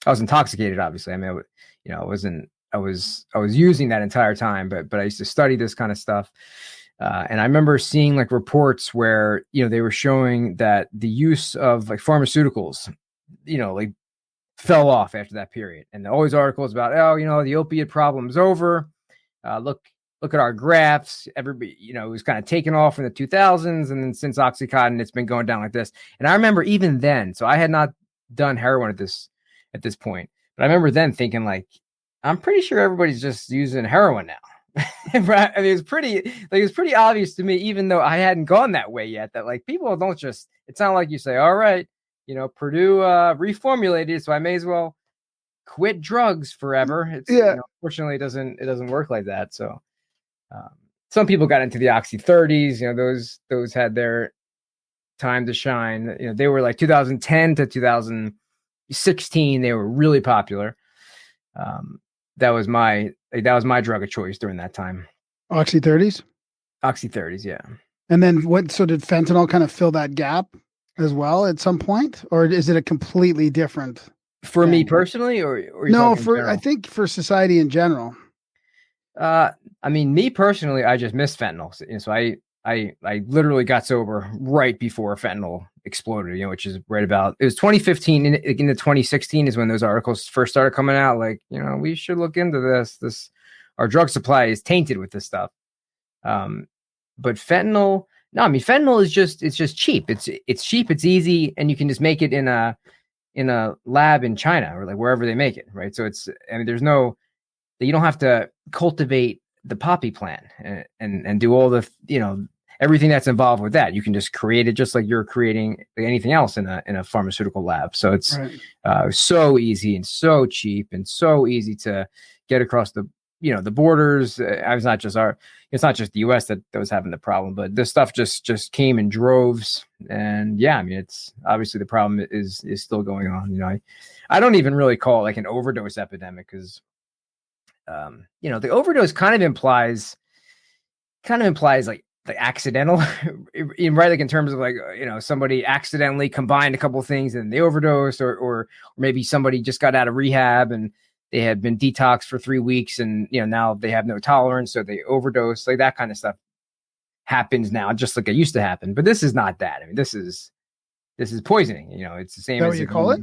[SPEAKER 7] I was intoxicated, obviously. I mean, I was using that entire time, but I used to study this kind of stuff. And I remember seeing like reports where, they were showing that the use of like pharmaceuticals, like fell off after that period. And always articles about, the opiate problem's over. Look at our graphs. Everybody, it was kind of taken off in the 2000s. And then since Oxycontin, it's been going down like this. And I remember even then, so I had not done heroin at this point, but I remember then thinking like, I'm pretty sure everybody's just using heroin now. Right? I mean, it was pretty obvious to me, even though I hadn't gone that way yet, that like people don't just, it's not like you say, all right, Purdue reformulated, so I may as well quit drugs forever. It's, unfortunately, it doesn't work like that. So some people got into the Oxy 30s, those had their time to shine. They were like 2010 to 2016, they were really popular. That was my drug of choice during that time.
[SPEAKER 2] Oxy 30s?
[SPEAKER 7] Oxy 30s, yeah.
[SPEAKER 2] And then so did fentanyl kind of fill that gap as well at some point? Or is it a completely different
[SPEAKER 7] for me personally, or
[SPEAKER 2] no, I think for society in general?
[SPEAKER 7] I mean, me personally, I just missed fentanyl. So I literally got sober right before fentanyl exploded, which is right about, it was 2015. In the 2016 is when those articles first started coming out. Like, we should look into this. Our drug supply is tainted with this stuff. But fentanyl, no, I mean, fentanyl is just cheap. It's cheap. It's easy. And you can just make it in a lab in China or like wherever they make it. Right. So you don't have to cultivate the poppy plant and do all the, everything that's involved with that. You can just create it just like you're creating anything else in a pharmaceutical lab. So it's so easy and so cheap and so easy to get across the borders. It's not just the US that was having the problem, but this stuff just came in droves. And yeah, I mean, it's obviously the problem is still going on. I don't even really call it like an overdose epidemic because, the overdose kind of implies like accidental, right? Like in terms of like, somebody accidentally combined a couple of things and they overdosed, or maybe somebody just got out of rehab and they had been detoxed for 3 weeks and, now they have no tolerance. So they overdose. Like that kind of stuff happens now, just like it used to happen. But this is not that. I mean, this is poisoning, it's the same.
[SPEAKER 2] Is that what you call it?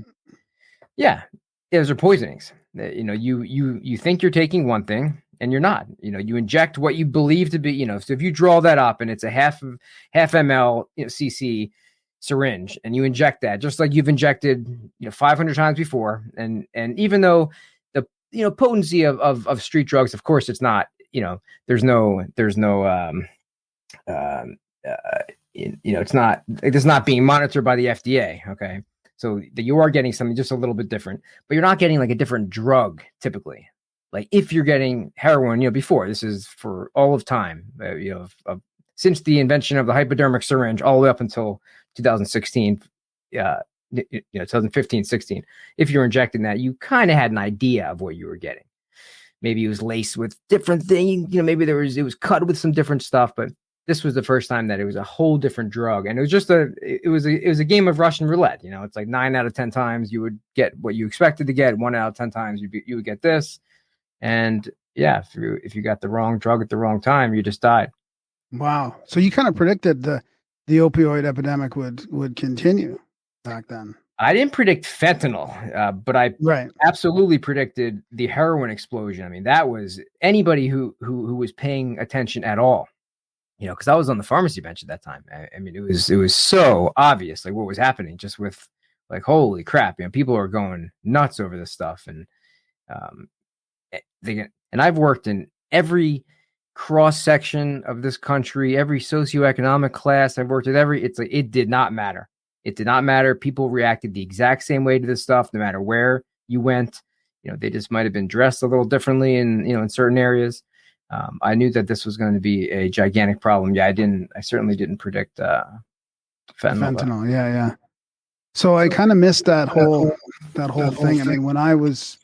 [SPEAKER 7] Yeah. Those are poisonings. You think you're taking one thing and you're not. You inject what you believe to be, so if you draw that up and it's a half ml cc syringe and you inject that just like you've injected 500 times before, and even though the potency of street drugs, of course it's not, it's not being monitored by the FDA. Okay. So that you are getting something just a little bit different, but you're not getting like a different drug typically. Like if you're getting heroin, before, this is for all of time, since the invention of the hypodermic syringe all the way up until 2016, 2015, 16. If you're injecting that, you kind of had an idea of what you were getting. Maybe it was laced with different things, maybe it was cut with some different stuff, but this was the first time that it was a whole different drug, and it was just it was a game of Russian roulette. You know, it's like 9 out of 10 times you would get what you expected to get. 1 out of 10 times you would get this, and yeah, if you got the wrong drug at the wrong time, you just died.
[SPEAKER 2] Wow. So you kind of predicted the opioid epidemic would continue back then.
[SPEAKER 7] I didn't predict fentanyl, but I
[SPEAKER 2] Right.
[SPEAKER 7] absolutely predicted the heroin explosion. I mean, that was anybody who was paying attention at all, you know, because I was on the pharmacy bench at that time. I mean, it was so obvious, like what was happening, just with like, holy crap, you know, people are going nuts over this stuff, and and I've worked in every cross section of this country, every socioeconomic class. I've worked at it's like it did not matter. It did not matter. People reacted the exact same way to this stuff, no matter where you went. You know, they just might have been dressed a little differently in certain areas. I knew that this was going to be a gigantic problem. Yeah, I certainly didn't predict fentanyl.
[SPEAKER 2] Yeah. So I kind of missed that whole thing. I mean, when I was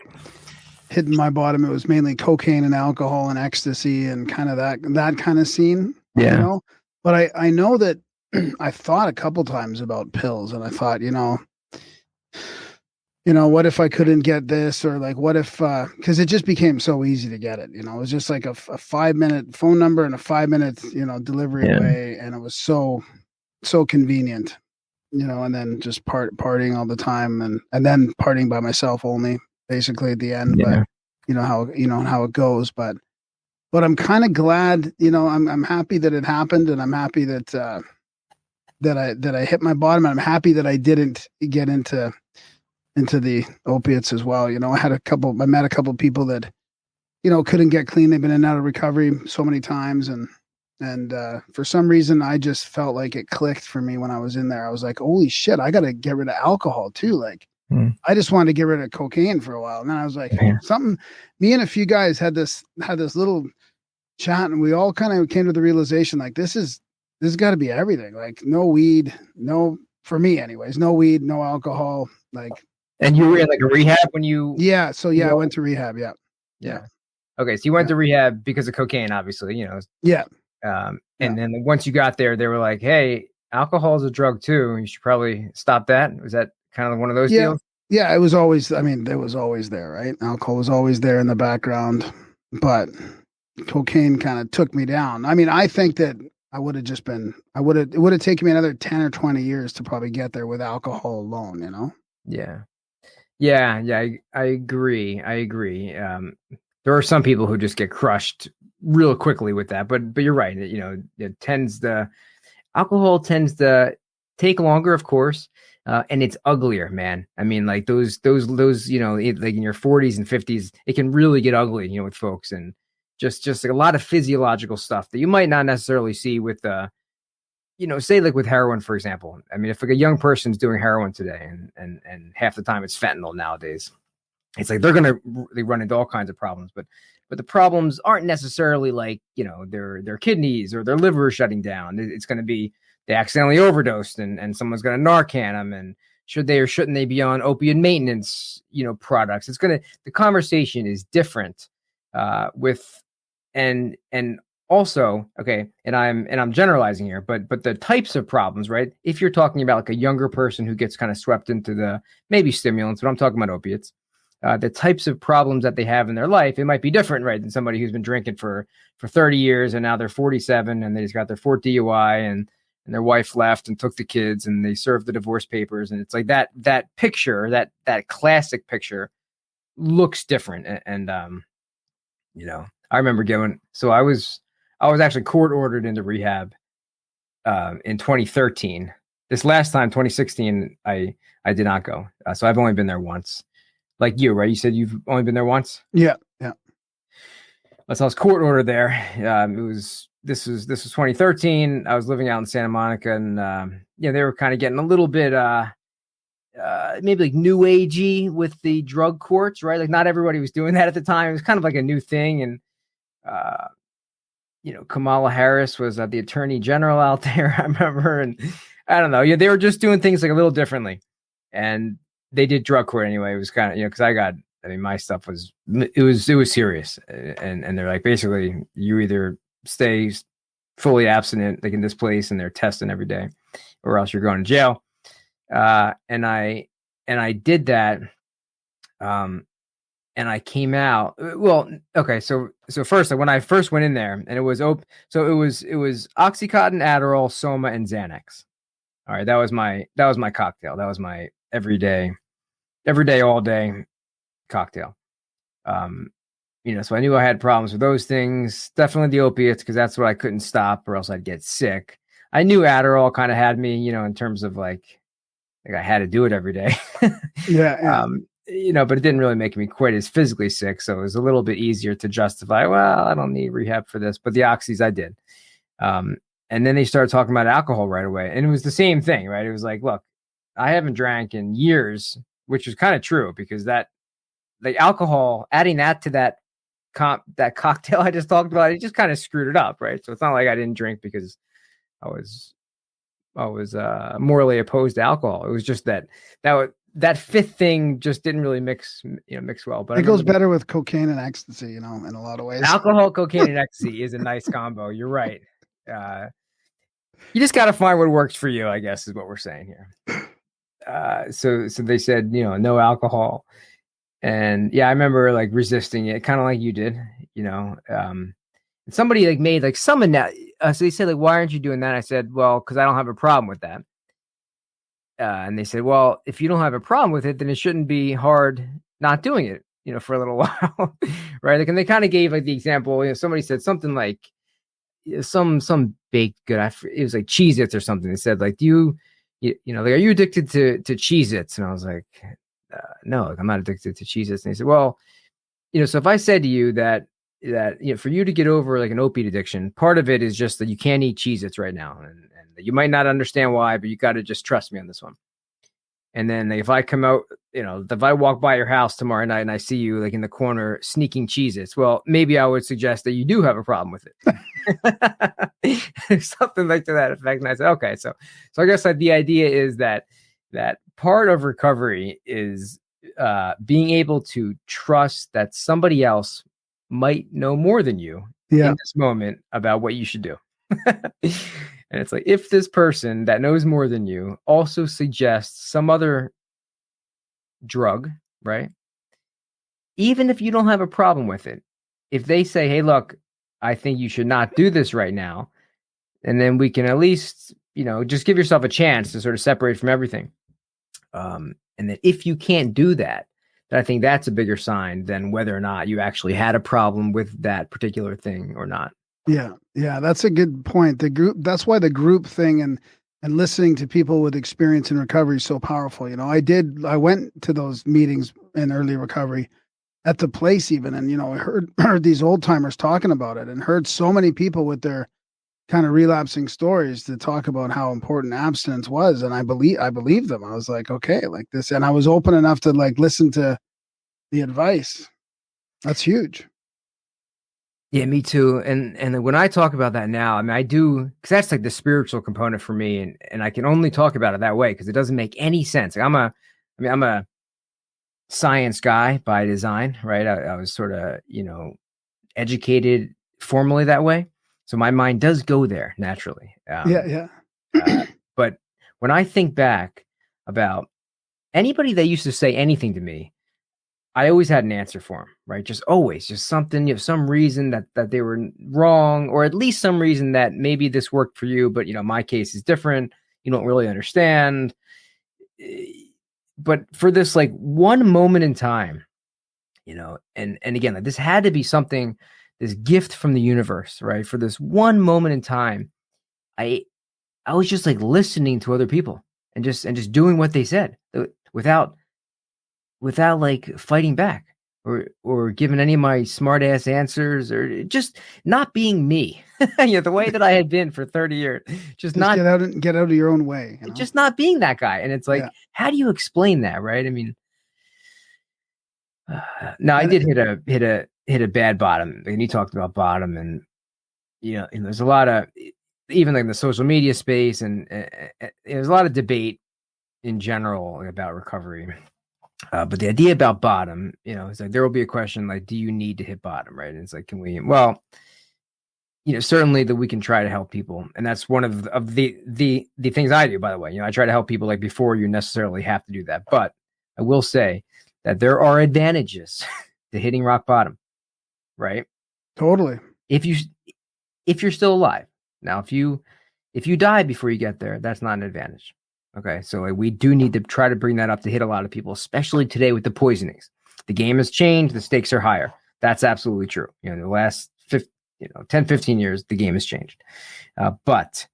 [SPEAKER 2] hitting my bottom, it was mainly cocaine and alcohol and ecstasy and kind of that kind of scene.
[SPEAKER 7] Yeah.
[SPEAKER 2] You know? But I know that I thought a couple times about pills, and I thought, what if I couldn't get this, or like, what if, cause it just became so easy to get it, it was just like a 5-minute phone number and a 5-minute, delivery away. And it was so convenient, and then just partying all the time and then partying by myself only basically at the end.
[SPEAKER 7] Yeah.
[SPEAKER 2] But how it goes, but I'm kind of glad, I'm happy that it happened, and I'm happy that I hit my bottom, and I'm happy that I didn't get into the opiates as well. I met a couple people that, couldn't get clean. They've been in and out of recovery so many times. And for some reason, I just felt like it clicked for me when I was in there. I was like, holy shit, I got to get rid of alcohol too. Like, I just wanted to get rid of cocaine for a while. And then I was like, me and a few guys had this little chat, and we all kind of came to the realization, like, this has got to be everything. Like, no weed, for me anyways, no weed, no alcohol. Like,
[SPEAKER 7] and you were in like a rehab when you?
[SPEAKER 2] Yeah. So I went to rehab. Yeah.
[SPEAKER 7] Okay. So you went to rehab because of cocaine, obviously,
[SPEAKER 2] Yeah.
[SPEAKER 7] And then once you got there, they were like, hey, alcohol is a drug too. You should probably stop that. Was that kind of one of those deals?
[SPEAKER 2] Yeah. It was always, it was always there, right? Alcohol was always there in the background, but cocaine kind of took me down. I mean, I think that it would have taken me another 10 or 20 years to probably get there with alcohol alone,
[SPEAKER 7] Yeah, I agree. There are some people who just get crushed real quickly with that, but you're right. Alcohol tends to take longer, of course, and it's uglier, man. I mean, like those, like in your 40s and 50s, it can really get ugly, with folks, and just like a lot of physiological stuff that you might not necessarily see with say like with heroin, for example. I mean, if like a young person's doing heroin today, and half the time it's fentanyl nowadays, it's like they run into all kinds of problems. But the problems aren't necessarily like, their kidneys or their liver shutting down. It's going to be they accidentally overdosed and someone's going to Narcan them, and should they or shouldn't they be on opiate maintenance, products. The conversation is different and also, okay, and I'm generalizing here, but the types of problems, right? If you're talking about like a younger person who gets kind of swept into the maybe stimulants, but I'm talking about opiates, the types of problems that they have in their life, it might be different, right, than somebody who's been drinking for 30 years and now they're 47 and they just got their 4th DUI and their wife left and took the kids and they served the divorce papers, and it's like that picture, that classic picture looks different, and I remember I was actually court ordered into rehab in 2013. This last time, 2016, I did not go. So I've only been there once. Like you, right? You said you've only been there once?
[SPEAKER 2] Yeah.
[SPEAKER 7] So I was court ordered there. This was 2013. I was living out in Santa Monica, and they were kind of getting a little bit maybe like new agey with the drug courts, right? Like not everybody was doing that at the time. It was kind of like a new thing, and Kamala Harris was the attorney general out there, I remember, and I don't know. Yeah, they were just doing things like a little differently, and they did drug court anyway. It was kind of, because my stuff was serious, and they're like, basically, you either stay fully abstinent, like in this place, and they're testing every day, or else you're going to jail. And I did that. And I came out. Well, okay. So first, like when I first went in there, and it was open. So it was Oxycontin, Adderall, Soma, and Xanax. All right, that was my cocktail. That was my everyday, all day cocktail. So I knew I had problems with those things. Definitely the opiates, because that's what I couldn't stop, or else I'd get sick. I knew Adderall kind of had me, in terms of like I had to do it every day.
[SPEAKER 2] Yeah.
[SPEAKER 7] But it didn't really make me quite as physically sick. So it was a little bit easier to justify, well, I don't need rehab for this, but the oxys I did. And then they started talking about alcohol right away. And it was the same thing, right? It was like, look, I haven't drank in years, which is kind of true, because that, like alcohol, adding that to that cocktail I just talked about, it just kind of screwed it up, right? So it's not like I didn't drink because I was morally opposed to alcohol. It was just that fifth thing just didn't really mix well. But
[SPEAKER 2] it goes better with cocaine and ecstasy, in a lot of ways.
[SPEAKER 7] Alcohol, cocaine, and ecstasy is a nice combo. You're right. You just got to find what works for you, I guess, is what we're saying here. So they said, no alcohol. And yeah, I remember like resisting it, kind of like you did, and somebody like made like some so they said, like, why aren't you doing that? I said, well, because I don't have a problem with that. And they said, well, if you don't have a problem with it, then it shouldn't be hard not doing it, for a little while. Right. Like, and they kind of gave like the example, somebody said something like some baked good. It was like Cheez-Its or something. They said, like, like, are you addicted to Cheez-Its? And I was like, no, like, I'm not addicted to Cheez-Its. And they said, well, so if I said to you that, for you to get over like an opiate addiction, part of it is just that you can't eat Cheez-Its right now. And you might not understand why, but you got to just trust me on this one. And then like, if I come out, if I walk by your house tomorrow night and I see you like in the corner sneaking Cheez-Its, well, maybe I would suggest that you do have a problem with it. Something like to that effect. And I said, okay. So I guess like the idea is that part of recovery is being able to trust that somebody else might know more than you in this moment about what you should do. And it's like, if this person that knows more than you also suggests some other drug, right? Even if you don't have a problem with it, if they say, hey, look, I think you should not do this right now, and then we can at least, just give yourself a chance to sort of separate from everything. And that if you can't do that, then I think that's a bigger sign than whether or not you actually had a problem with that particular thing or not. Yeah, that's a good point. That's why the group thing and listening to people with experience in recovery is so powerful. I went to those meetings in early recovery at the place even, and I heard these old timers talking about it, and heard so many people with their kind of relapsing stories to talk about how important abstinence was. And I believe them. I was like, okay, like this. And I was open enough to like listen to the advice. That's huge. Yeah, me too. And when I talk about that now, I mean, I do, because that's like the spiritual component for me. And I can only talk about it that way because it doesn't make any sense. Like I'm a science guy by design, right? I was sort of, educated formally that way. So my mind does go there naturally. But when I think back about anybody that used to say anything to me, I always had an answer for them, right? Just something, some reason that they were wrong, or at least some reason that maybe this worked for you, but my case is different. You don't really understand. But for this like one moment in time, and again, like, this had to be something, this gift from the universe, right? For this one moment in time, I was just like listening to other people and just doing what they said without like fighting back or giving any of my smart ass answers, or just not being me, the way that I had been for 30 years, just not
[SPEAKER 2] get out of your own way,
[SPEAKER 7] just not being that guy. And it's like, how do you explain that? Right. I mean, no, I did hit a bad bottom. And you talked about bottom, and and there's a lot of, even like the social media space, and there's a lot of debate in general about recovery. But the idea about bottom, it's like there will be a question like, do you need to hit bottom, right? And it's like, can we? Well, certainly that we can try to help people. And that's one of the things I do, by the way. I try to help people like before you necessarily have to do that. But I will say that there are advantages to hitting rock bottom, right?
[SPEAKER 2] Totally.
[SPEAKER 7] If you're still alive. Now, if you die before you get there, that's not an advantage. Okay. So like, we do need to try to bring that up to hit a lot of people, especially today with the poisonings. The game has changed. The stakes are higher. That's absolutely true. In the last 10, 15 years, the game has changed. But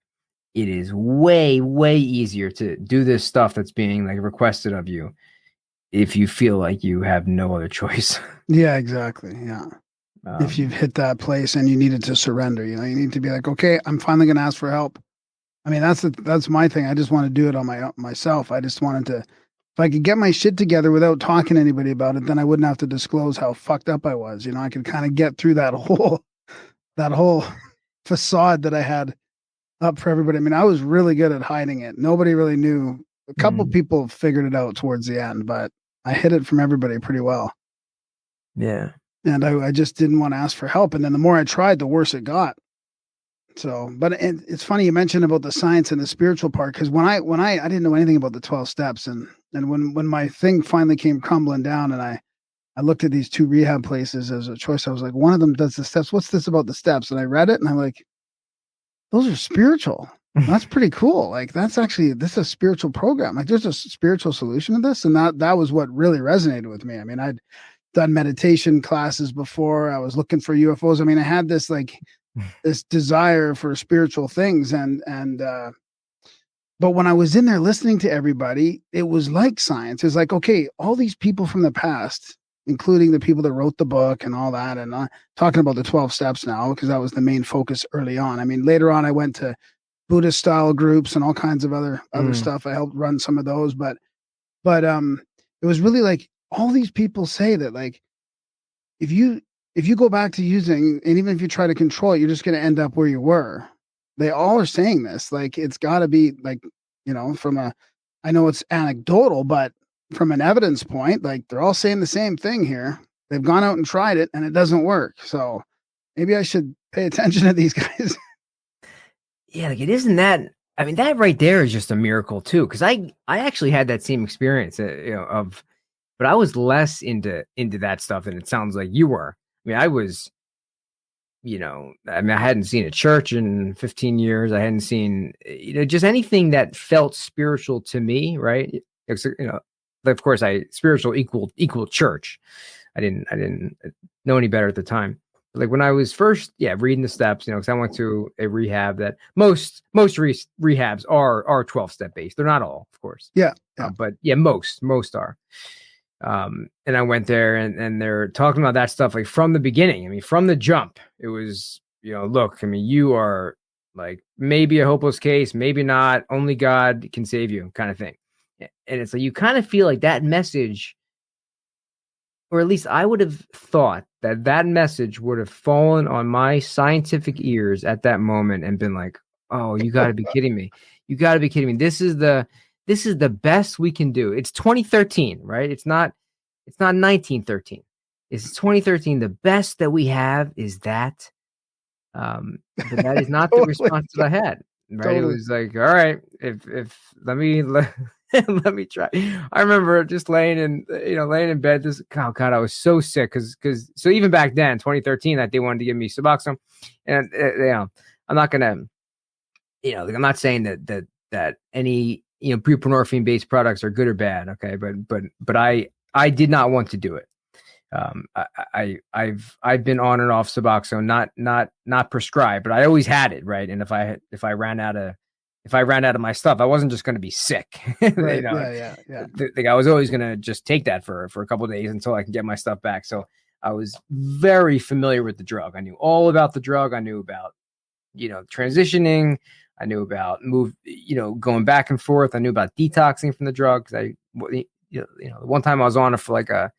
[SPEAKER 7] it is way, way easier to do this stuff that's being like requested of you if you feel like you have no other choice.
[SPEAKER 2] Yeah, exactly. Yeah. If you've hit that place and you needed to surrender, you need to be like, okay, I'm finally going to ask for help. I mean, that's my thing. I just want to do it on myself. I just wanted to, if I could get my shit together without talking to anybody about it, then I wouldn't have to disclose how fucked up I was. I could kind of get through that whole facade that I had up for everybody. I mean, I was really good at hiding it. Nobody really knew. A couple people figured it out towards the end, but I hid it from everybody pretty well.
[SPEAKER 7] Yeah.
[SPEAKER 2] And I just didn't want to ask for help. And then the more I tried, the worse it got. So, but it's funny you mentioned about the science and the spiritual part, because when I didn't know anything about the 12 steps, and when my thing finally came crumbling down, and I looked at these 2 rehab places as a choice, I was like, one of them does the steps. What's this about the steps? And I read it, and I'm like, those are spiritual. That's pretty cool. Like, this is a spiritual program. Like, there's a spiritual solution to this, and that was what really resonated with me. I mean, I'd done meditation classes before. I was looking for UFOs. I mean, I had this this desire for spiritual things, but when I was in there listening to everybody, it was like science. It's like, okay, all these people from the past, including the people that wrote the book and all that, and talking about the 12 steps now, because that was the main focus early on. I mean, later on, I went to Buddhist style groups and all kinds of other stuff. I helped run some of those, but it was really like all these people say that, like, if you go back to using, and even if you try to control it, you're just going to end up where you were. They all are saying this. Like, it's got to be like, I know it's anecdotal, but from an evidence point, like, they're all saying the same thing here. They've gone out and tried it and it doesn't work. So maybe I should pay attention to these guys.
[SPEAKER 7] Yeah, like, it isn't that. I mean, that right there is just a miracle too, because I actually had that same experience, but I was less into that stuff than it sounds like you were. I mean, I was, I hadn't seen a church in 15 years. I hadn't seen, just anything that felt spiritual to me, right? Of course, spiritual equal church. I didn't know any better at the time. But like when I was first, reading the steps, because I went to a rehab that most rehabs are 12-step based. They're not all, of course.
[SPEAKER 2] Yeah.
[SPEAKER 7] But most are. And I went there and they're talking about that stuff like from the beginning. I mean, from the jump, it was, look, I mean, you are like maybe a hopeless case, maybe not, only God can save you kind of thing. And it's like, you kind of feel like that message, or at least I would have thought that message would have fallen on my scientific ears at that moment and been like, oh, you gotta be kidding me. You gotta be kidding me. This is the best we can do. It's 2013, right? It's not 1913. It's 2013. The best that we have is that. But that is not the response that I had. Right? Totally. It was like, all right, if let me try. I remember just laying in bed. God, I was so sick because so even back then, 2013, that they wanted to give me Suboxone, and I'm not gonna, I'm not saying that any buprenorphine based products are good or bad. Okay. But I did not want to do it. I've been on and off Suboxone, not prescribed, but I always had it. Right. And if I ran out of my stuff, I wasn't just going to be sick. Right. Yeah. I was always going to just take that for a couple of days until I can get my stuff back. So I was very familiar with the drug. I knew all about the drug. I knew about, transitioning. I knew about going back and forth. I knew about detoxing from the drug. The one time I was on it for like a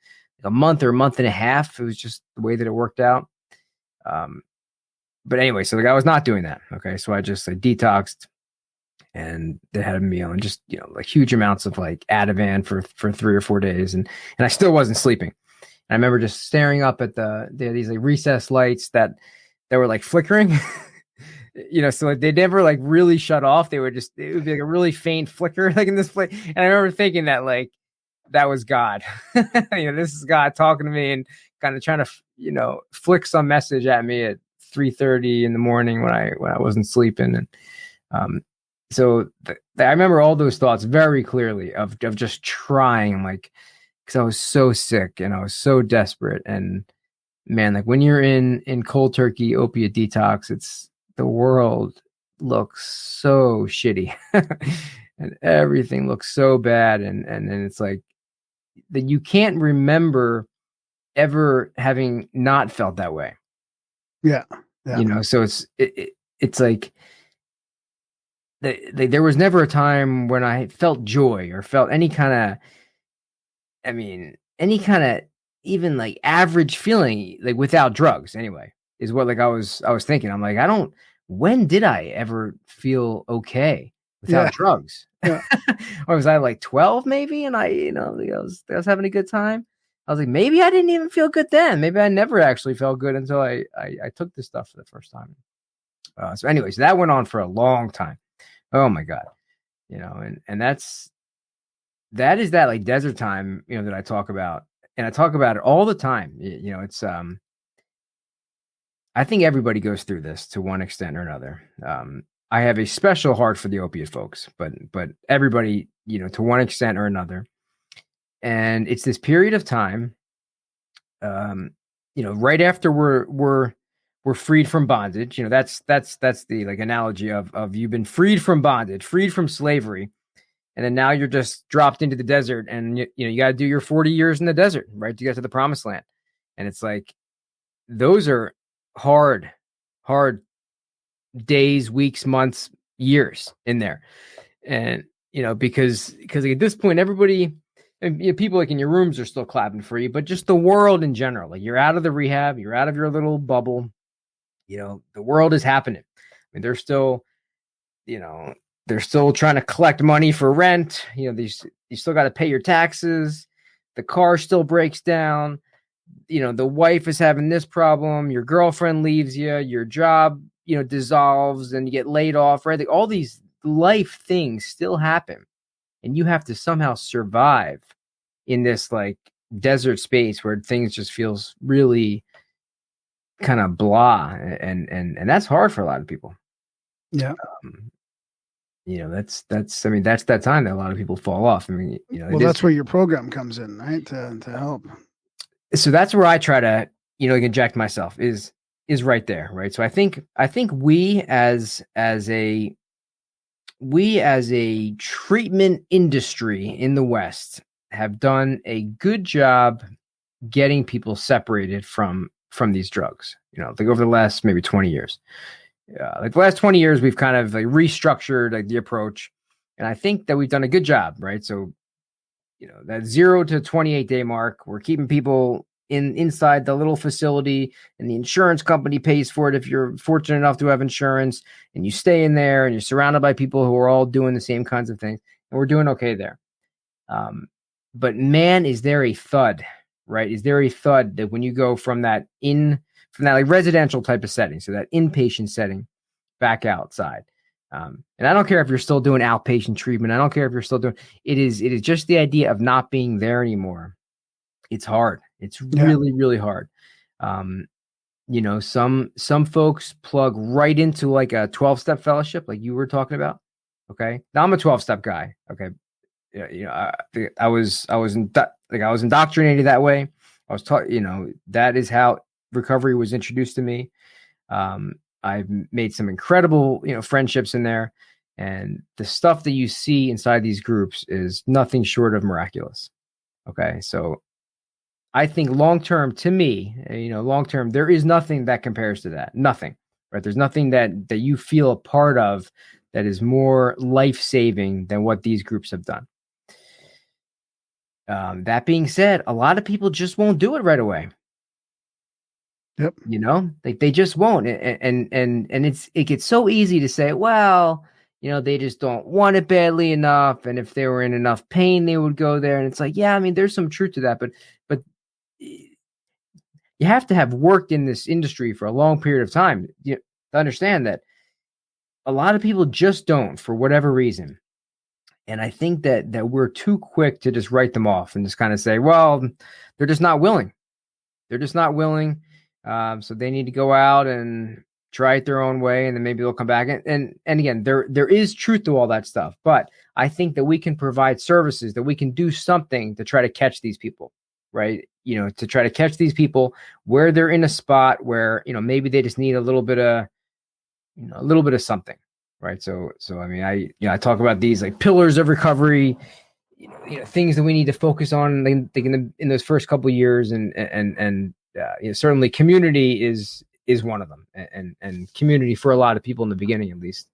[SPEAKER 7] month or a month and a half. It was just the way that it worked out. But anyway, so the guy was not doing that. Okay. So I just detoxed, and they had me on just, like huge amounts of like Ativan for 3 or 4 days. And I still wasn't sleeping. And I remember just staring up at these like recessed lights that that were like flickering. So like, they never like really shut off. It would be like a really faint flicker like in this place. And I remember thinking that like that was God. This is God talking to me and kind of trying to flick some message at me at 3:30 in the morning when I wasn't sleeping. And so I remember all those thoughts very clearly of just trying, like, because I was so sick and I was so desperate. And man, like when you're in cold turkey opiate detox, the world looks so shitty and everything looks so bad. And then it's like that you can't remember ever having not felt that way.
[SPEAKER 2] Yeah.
[SPEAKER 7] So it's like there was never a time when I felt joy or felt any kind of even like average feeling, like without drugs anyway, is what like I was thinking. I'm like, when did I ever feel okay without drugs? Yeah. Or was I like 12 maybe? And I was having a good time. I was like, maybe I didn't even feel good then. Maybe I never actually felt good until I took this stuff for the first time. So anyways, that went on for a long time. Oh my God. And that is that like desert time, that I talk about, and I talk about it all the time. It's, I think everybody goes through this to one extent or another. I have a special heart for the opiate folks, but everybody, to one extent or another. And it's this period of time, right after we're freed from bondage. That's the like analogy of you've been freed from bondage, freed from slavery, and then now you're just dropped into the desert, and you got to do your 40 years in the desert, right, to get to the promised land. And it's like those are hard days, weeks, months, years in there. And because at this point everybody, people like in your rooms are still clapping for you, but just the world in general, like you're out of the rehab, you're out of your little bubble, the world is happening. I mean, they're still trying to collect money for rent. You still got to pay your taxes. The car still breaks down. The wife is having this problem. Your girlfriend leaves you. Your job, dissolves and you get laid off, right? Like, all these life things still happen, and you have to somehow survive in this like desert space where things just feels really kind of blah. And that's hard for a lot of people.
[SPEAKER 2] Yeah.
[SPEAKER 7] That's that time that a lot of people fall off. I mean,
[SPEAKER 2] that's where your program comes in, right? To help. So
[SPEAKER 7] that's where I try to, inject myself is right there. Right. So I think we as a treatment industry in the West have done a good job getting people separated from these drugs, like over the last maybe 20 years. Like the last 20 years, we've kind of like restructured like the approach. And I think that we've done a good job, right? So, that 0 to 28 day mark, we're keeping people inside the little facility, and the insurance company pays for it if you're fortunate enough to have insurance, and you stay in there and you're surrounded by people who are all doing the same kinds of things, and we're doing okay there. But man, is there a thud, right? Is there a thud that when you go from that like residential type of setting, so that inpatient setting, back outside? And I don't care if you're still doing outpatient treatment. I don't care if you're still doing it is just the idea of not being there anymore. It's hard. It's really, really hard. Some folks plug right into like a 12-step fellowship, like you were talking about. Okay. Now I'm a 12-step guy. Okay. I was indoctrinated that way. I was taught, that is how recovery was introduced to me. I've made some incredible, friendships in there, and the stuff that you see inside these groups is nothing short of miraculous. Okay. So I think long-term, to me, long-term, there is nothing that compares to that. Nothing, right? There's nothing that you feel a part of that is more life-saving than what these groups have done. That being said, a lot of people just won't do it right away.
[SPEAKER 2] Yep.
[SPEAKER 7] They just won't. And it gets so easy to say, well, they just don't want it badly enough. And if they were in enough pain, they would go there. And it's like, yeah, I mean, there's some truth to that, but you have to have worked in this industry for a long period of time to understand that a lot of people just don't, for whatever reason. And I think that we're too quick to just write them off and just kind of say, well, they're just not willing. They're just not willing. So they need to go out and try it their own way, and then maybe they'll come back. And again, there is truth to all that stuff. But I think that we can provide services, that we can do something to try to catch these people, right? To try to catch these people where they're in a spot where, maybe they just need a little bit of something. Right. So I mean, I talk about these like pillars of recovery, things that we need to focus on in those first couple of years, and certainly community is one of them, and community for a lot of people in the beginning, at least,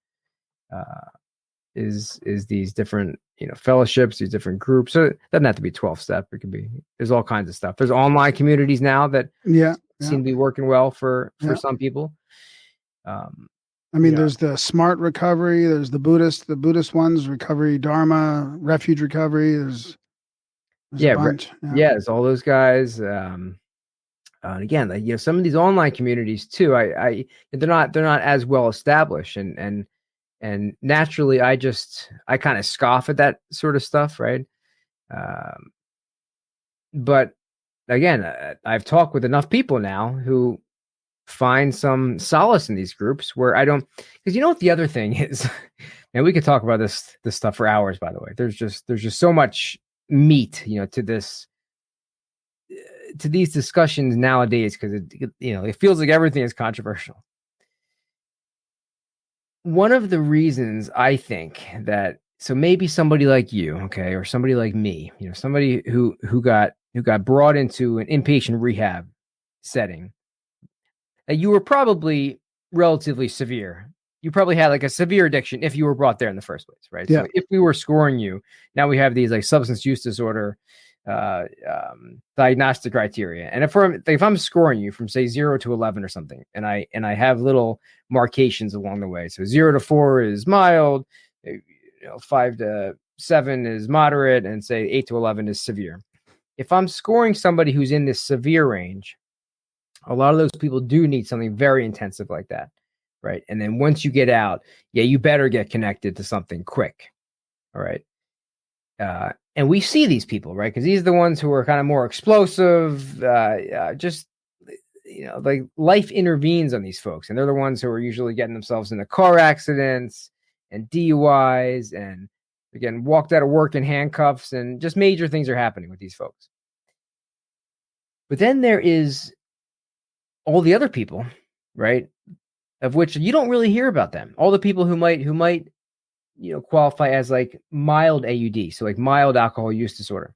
[SPEAKER 7] is these different fellowships, these different groups. So it doesn't have to be 12-step. It could be, there's all kinds of stuff. There's online communities now that seem to be working well for some people.
[SPEAKER 2] I mean, there's the smart recovery. There's the Buddhist ones, recovery, Dharma, refuge recovery. There's a bunch.
[SPEAKER 7] There's all those guys. And again, some of these online communities too. They're not as well established, and naturally, I kind of scoff at that sort of stuff, right? But again, I've talked with enough people now who find some solace in these groups where I don't, because what the other thing is, and we could talk about this stuff for hours, by the way. There's just so much meat, to these discussions nowadays, because it feels like everything is controversial. One of the reasons I think that, so maybe somebody like you, okay, or somebody like me, somebody who got brought into an inpatient rehab setting, you were probably relatively severe. You probably had like a severe addiction if you were brought there in the first place, right?
[SPEAKER 2] Yeah.
[SPEAKER 7] So if we were scoring you, now we have these like substance use disorder diagnostic criteria. And if I'm scoring you from say 0 to 11 or something, and I have little marcations along the way. So 0 to 4 is mild, 5 to 7 is moderate, and say 8 to 11 is severe. If I'm scoring somebody who's in this severe range, a lot of those people do need something very intensive like that, right? And then once you get out, you better get connected to something quick, all right? And we see these people, right? Because these are the ones who are kind of more explosive, like life intervenes on these folks. And they're the ones who are usually getting themselves into car accidents and DUIs, and again, walked out of work in handcuffs, and just major things are happening with these folks. But then there is all the other people, right, of which you don't really hear about them. All the people who might qualify as like mild AUD, so like mild alcohol use disorder.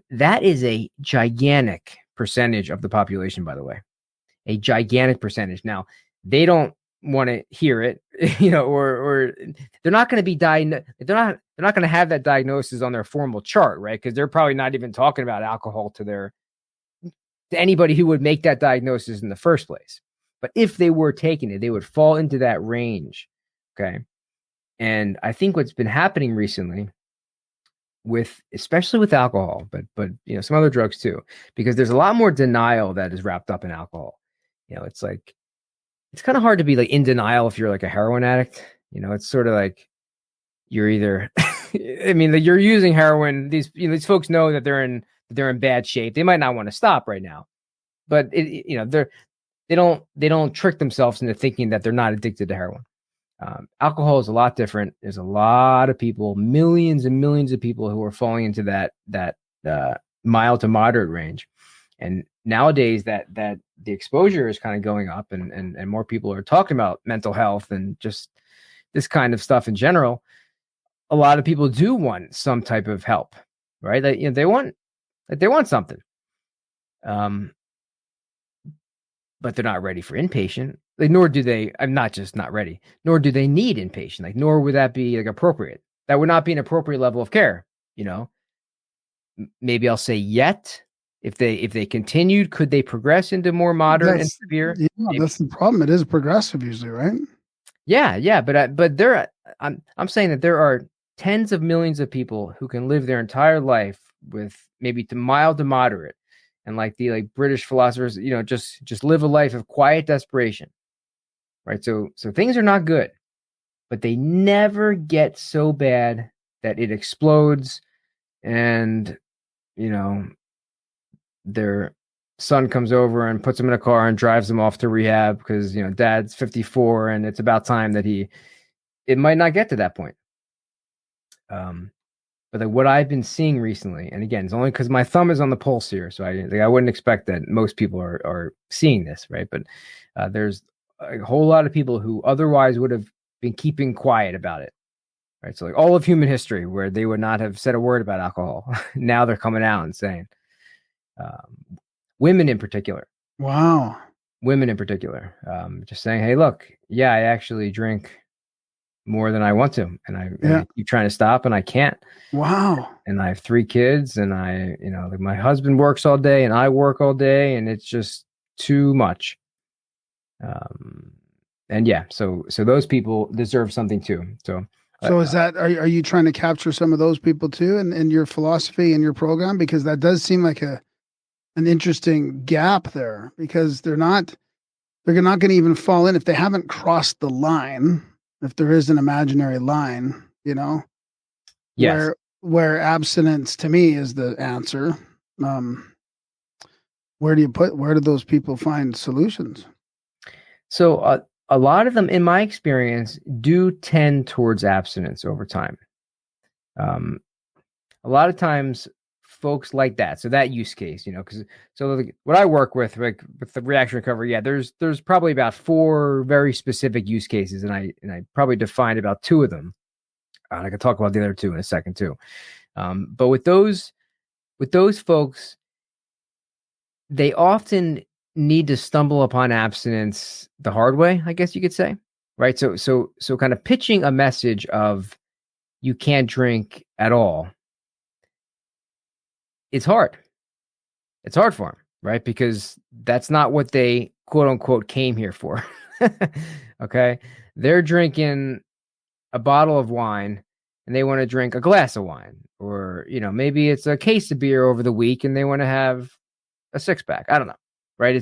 [SPEAKER 7] That is a gigantic percentage of the population, by the way, a gigantic percentage. Now, they don't want to hear it, or they're not going to be they're not going to have that diagnosis on their formal chart, right? Because they're probably not even talking about alcohol to anybody who would make that diagnosis in the first place. But if they were taking it, they would fall into that range. Okay. And I think what's been happening recently especially with alcohol, but some other drugs too, because there's a lot more denial that is wrapped up in alcohol. It's like, it's kind of hard to be like in denial if you're like a heroin addict. It's sort of like you're either, you're using heroin. These folks know that they're in bad shape. They might not want to stop right now, but they don't trick themselves into thinking that they're not addicted to heroin. Alcohol is a lot different. There's a lot of people, millions and millions of people who are falling into that mild to moderate range. And nowadays that the exposure is kind of going up, and more people are talking about mental health and just this kind of stuff in general. A lot of people do want some type of help, right? They want something. But they're not ready for inpatient. Nor do they. I'm not just not ready. Nor do they need inpatient. Nor would that be appropriate. That would not be an appropriate level of care. Maybe I'll say yet. If they continued, could they progress into more moderate and severe?
[SPEAKER 2] Yeah, that's the problem. It is progressive usually, right?
[SPEAKER 7] Yeah. But I'm saying that there are tens of millions of people who can live their entire life with maybe to mild to moderate. and like the like British philosophers, just live a life of quiet desperation, right? So things are not good, but they never get so bad that it explodes, and their son comes over and puts him in a car and drives him off to rehab because dad's 54 and it's about time that it might not get to that point. But like what I've been seeing recently, and again, it's only because my thumb is on the pulse here, so I wouldn't expect that most people are seeing this, right? But there's a whole lot of people who otherwise would have been keeping quiet about it, right? So like all of human history, where they would not have said a word about alcohol, now they're coming out and saying, women in particular.
[SPEAKER 2] Wow.
[SPEAKER 7] Women in particular, just saying, hey, look, yeah, I actually drink more than I want to, and I keep trying to stop and I can't.
[SPEAKER 2] Wow.
[SPEAKER 7] And I have 3 kids, and like my husband works all day and I work all day, and it's just too much. And yeah, so those people deserve something too. So
[SPEAKER 2] is that, are you trying to capture some of those people too in your philosophy and your program? Because that does seem like an interesting gap there, because they're not going to even fall in if they haven't crossed the line. If there is an imaginary line,
[SPEAKER 7] yes,
[SPEAKER 2] where abstinence to me is the answer. Where do those people find solutions?
[SPEAKER 7] So a lot of them, in my experience, do tend towards abstinence over time. A lot of times folks like that. So that use case, because what I work with, like with the reaction recovery, there's probably about 4 very specific use cases, and I probably defined about 2 of them. And I could talk about the other 2 in a second too. But with those folks, they often need to stumble upon abstinence the hard way, I guess you could say, right? So kind of pitching a message of you can't drink at all. It's hard. It's hard for them, right? Because that's not what they quote unquote came here for. Okay. They're drinking a bottle of wine and they want to drink a glass of wine, or, maybe it's a case of beer over the week and they want to have a 6-pack. I don't know. Right.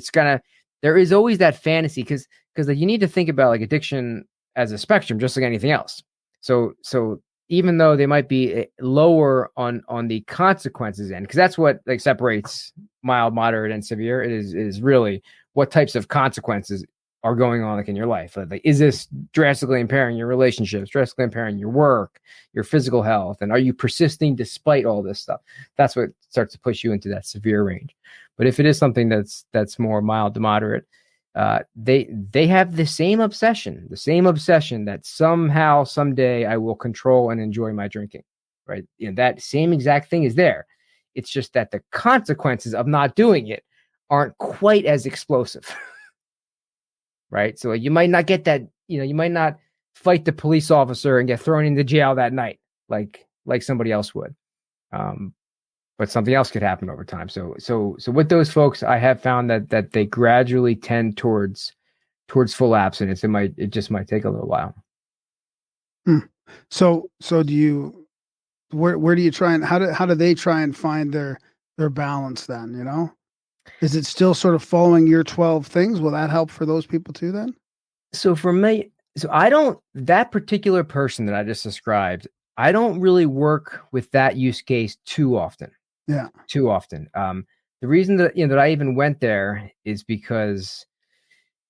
[SPEAKER 7] There is always that fantasy because like you need to think about like addiction as a spectrum, just like anything else. So even though they might be lower on the consequences end, because that's what like separates mild, moderate, and severe. It is really what types of consequences are going on like in your life. Like, is this drastically impairing your relationships, drastically impairing your work, your physical health, and are you persisting despite all this stuff? That's what starts to push you into that severe range. But if it is something that's more mild to moderate, they have the same obsession that somehow, someday I will control and enjoy my drinking, right? That same exact thing is there. It's just that the consequences of not doing it aren't quite as explosive, right? So you might not get that, you might not fight the police officer and get thrown into jail that night, like somebody else would. But something else could happen over time. So with those folks, I have found that they gradually tend towards full abstinence. It just might take a little while.
[SPEAKER 2] So do you, where do you try and how do they try and find their balance then? Is it still sort of following your 12 things? Will that help for those people too then?
[SPEAKER 7] So for me, that particular person that I just described, I don't really work with that use case too often.
[SPEAKER 2] Yeah.
[SPEAKER 7] Too often. The reason that, that I even went there is because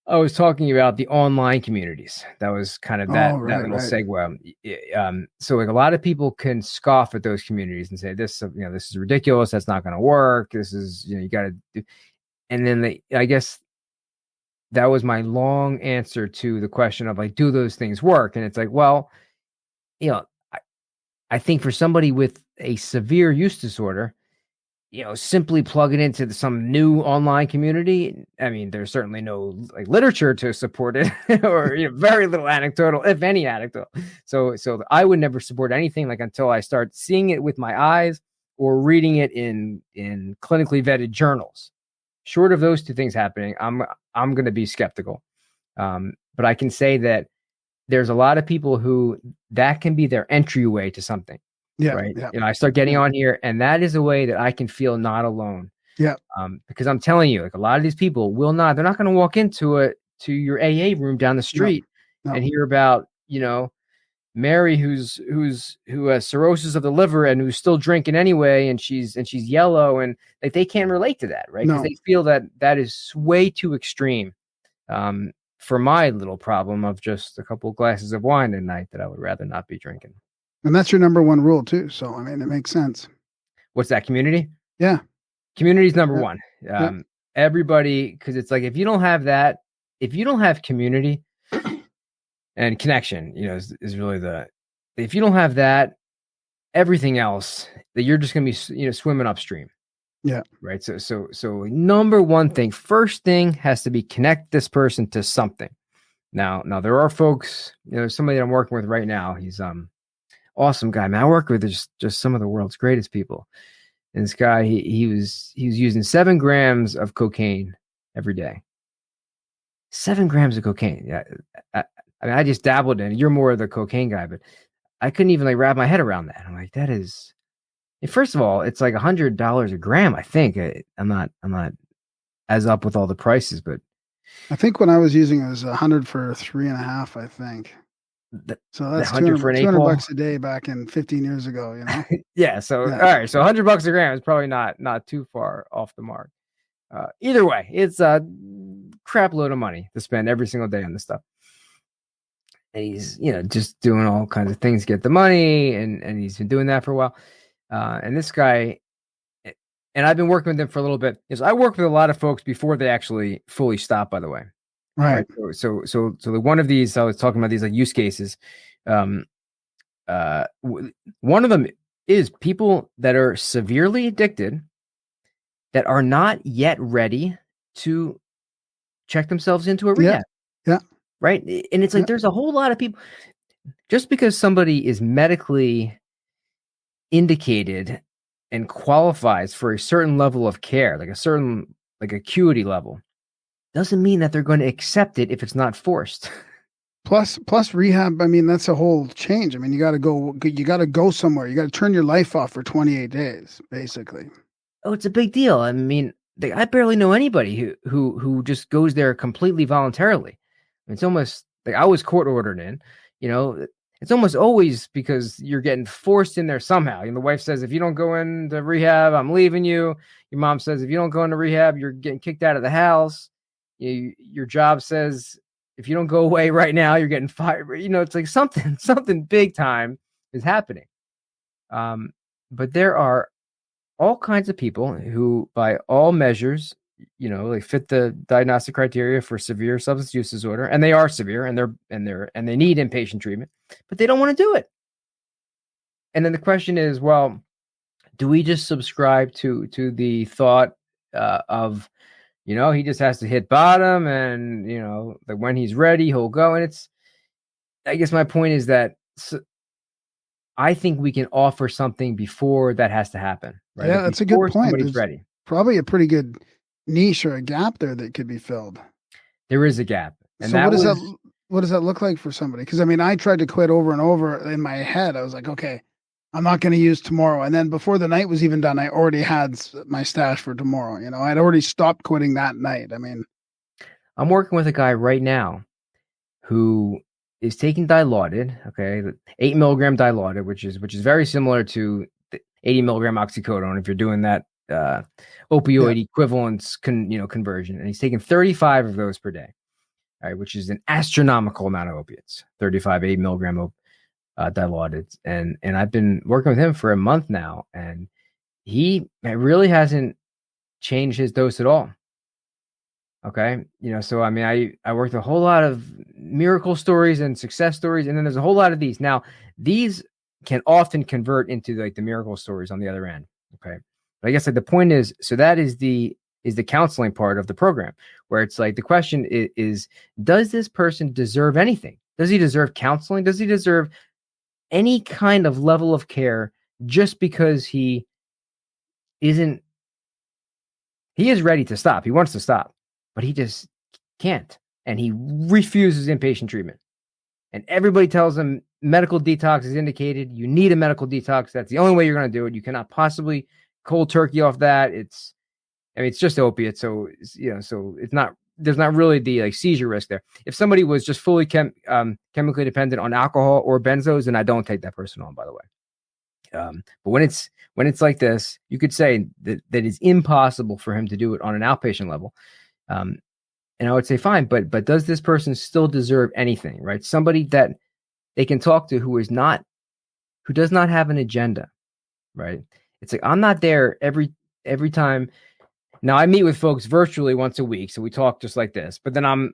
[SPEAKER 7] I was talking about the online communities. That was kind of that little segue. So like a lot of people can scoff at those communities and say, this is ridiculous. That's not going to work. This is, you got to do. And then I guess that was my long answer to the question of like, do those things work? And it's like, well, I think for somebody with a severe use disorder, simply plug it into some new online community. I mean, there's certainly no like literature to support it, or very little anecdotal, if any anecdotal. So I would never support anything like until I start seeing it with my eyes or reading it in clinically vetted journals. Short of those 2 things happening, I'm going to be skeptical. But I can say that there's a lot of people who that can be their entryway to something.
[SPEAKER 2] Yeah.
[SPEAKER 7] Right.
[SPEAKER 2] Yeah.
[SPEAKER 7] I start getting on here, and that is a way that I can feel not alone.
[SPEAKER 2] Yeah.
[SPEAKER 7] Because I'm telling you, like a lot of these people they're not going to walk into your AA room down the street
[SPEAKER 2] No.
[SPEAKER 7] and hear about, Mary who has cirrhosis of the liver and who's still drinking anyway, and she's yellow, and like they can't relate to that, right? Because they feel that is way too extreme for my little problem of just a couple of glasses of wine a night that I would rather not be drinking.
[SPEAKER 2] And that's your number one rule too. So I mean, it makes sense.
[SPEAKER 7] What's that? Community?
[SPEAKER 2] Yeah.
[SPEAKER 7] Community is number one. Everybody, because it's like if you don't have that, if you don't have community and connection, is really if you don't have that, everything else that you're just going to be, swimming upstream.
[SPEAKER 2] Yeah.
[SPEAKER 7] Right. So number one thing, first thing has to be connect this person to something. Now there are folks, somebody that I'm working with right now. He's awesome guy. Man, I work with just some of the world's greatest people. And this guy, he was using 7 grams of cocaine every day. 7 grams of cocaine. Yeah. I mean, I just dabbled in it. You're more of the cocaine guy, but I couldn't even wrap my head around that. I'm like, that is, first of all, it's like $100 a gram. I think I'm not as up with all the prices, but
[SPEAKER 2] I think when I was using it was 100 for 3.5. I think. So that's 200 for $200 a day back in 15 years ago.
[SPEAKER 7] Yeah. So all right. So $100 a gram is probably not too far off the mark. Either way, it's a crap load of money to spend every single day on this stuff. And he's, just doing all kinds of things to get the money. And he's been doing that for a while. And this guy, and I've been working with him for a little bit. I work with a lot of folks before they actually fully stop, by the way.
[SPEAKER 2] Right.
[SPEAKER 7] So the one of these, I was talking about these like use cases. One of them is people that are severely addicted that are not yet ready to check themselves into a rehab.
[SPEAKER 2] Yeah.
[SPEAKER 7] Right. And it's like, there's a whole lot of people, just because somebody is medically indicated and qualifies for a certain level of care, like a certain acuity level, doesn't mean that they're going to accept it if it's not forced.
[SPEAKER 2] Plus rehab. I mean, that's a whole change. I mean, you got to go somewhere. You got to turn your life off for 28 days, basically. Oh,
[SPEAKER 7] it's a big deal. I mean, I barely know anybody who just goes there completely voluntarily. It's almost like I was court ordered in, it's almost always because you're getting forced in there somehow. The wife says, if you don't go into rehab, I'm leaving you. Your mom says, if you don't go into rehab, you're getting kicked out of the house. Your job says, if you don't go away right now, you're getting fired. It's like something big time is happening. But there are all kinds of people who, by all measures, they fit the diagnostic criteria for severe substance use disorder, and they are severe, and they need inpatient treatment, but they don't want to do it. And then the question is, well, do we just subscribe to the thought of, he just has to hit bottom, and that when he's ready, he'll go? And I guess my point is that I think we can offer something before that has to happen. Right?
[SPEAKER 2] Yeah, that's a good point.
[SPEAKER 7] Somebody's ready.
[SPEAKER 2] Probably a pretty good niche or a gap there that could be filled.
[SPEAKER 7] There is a gap. And
[SPEAKER 2] so what does that look like for somebody? Because I mean, I tried to quit over and over in my head. I was like, okay, I'm not going to use tomorrow. And then before the night was even done, I already had my stash for tomorrow. I'd already stopped quitting that night. I mean,
[SPEAKER 7] I'm working with a guy right now who is taking Dilaudid, 8 milligram Dilaudid, which is very similar to the 80 milligram oxycodone if you're doing that opioid equivalence conversion. And he's taking 35 of those per day, right, which is an astronomical amount of opiates, 35 8 milligram Dilaudid. And I've been working with him for a month now, and he really hasn't changed his dose at all. Okay. So I mean, I worked a whole lot of miracle stories and success stories, and then there's a whole lot of these. Now, these can often convert into the miracle stories on the other end. Okay. But I guess the point is, so that is the counseling part of the program, where it's like the question is, does this person deserve anything? Does he deserve counseling? Does he deserve any kind of level of care just because he is ready to stop? He wants to stop, but he just can't. And he refuses inpatient treatment. And everybody tells him medical detox is indicated. You need a medical detox. That's the only way you're going to do it. You cannot possibly cold turkey off that. I mean, it's just opiates, so so it's not. There's not really the like seizure risk there. If somebody was just fully chemically dependent on alcohol or benzos, then I don't take that person on, by the way. But when it's like this, you could say that it's impossible for him to do it on an outpatient level. And I would say, fine, but does this person still deserve anything, right? Somebody that they can talk to who does not have an agenda, right? It's like, I'm not there every time. Now I meet with folks virtually once a week, so we talk just like this. But then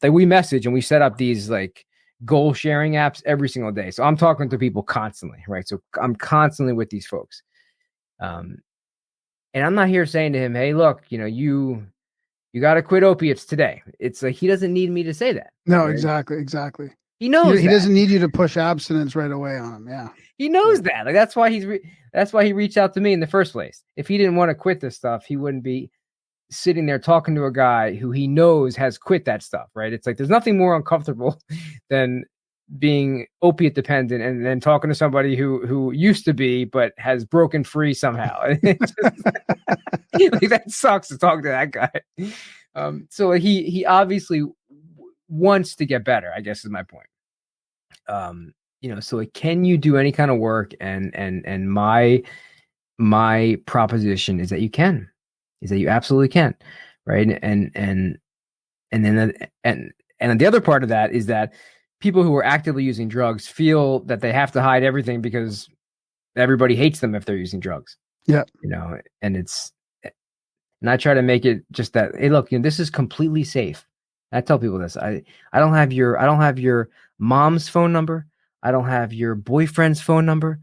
[SPEAKER 7] we message and we set up these like goal sharing apps every single day. So I'm talking to people constantly, right? So I'm constantly with these folks, and I'm not here saying to him, "Hey, look, you got to quit opiates today." It's like he doesn't need me to say that.
[SPEAKER 2] No,
[SPEAKER 7] right?
[SPEAKER 2] exactly.
[SPEAKER 7] He knows
[SPEAKER 2] he
[SPEAKER 7] that.
[SPEAKER 2] doesn't need you to push abstinence right away on him. Yeah,
[SPEAKER 7] he knows that. Like that's why he reached out to me in the first place. If he didn't want to quit this stuff, he wouldn't be sitting there talking to a guy who he knows has quit that stuff, right? It's like there's nothing more uncomfortable than being opiate dependent and then talking to somebody who used to be but has broken free somehow. Like that sucks to talk to that guy. So he obviously wants to get better, I guess is my point. So like, can you do any kind of work? And my proposition is that you can. Is that you absolutely can, right? And then the other part of that is that people who are actively using drugs feel that they have to hide everything because everybody hates them if they're using drugs.
[SPEAKER 2] Yeah,
[SPEAKER 7] and I try to make it just that, hey, look, this is completely safe. I tell people this. I don't have your mom's phone number. I don't have your boyfriend's phone number.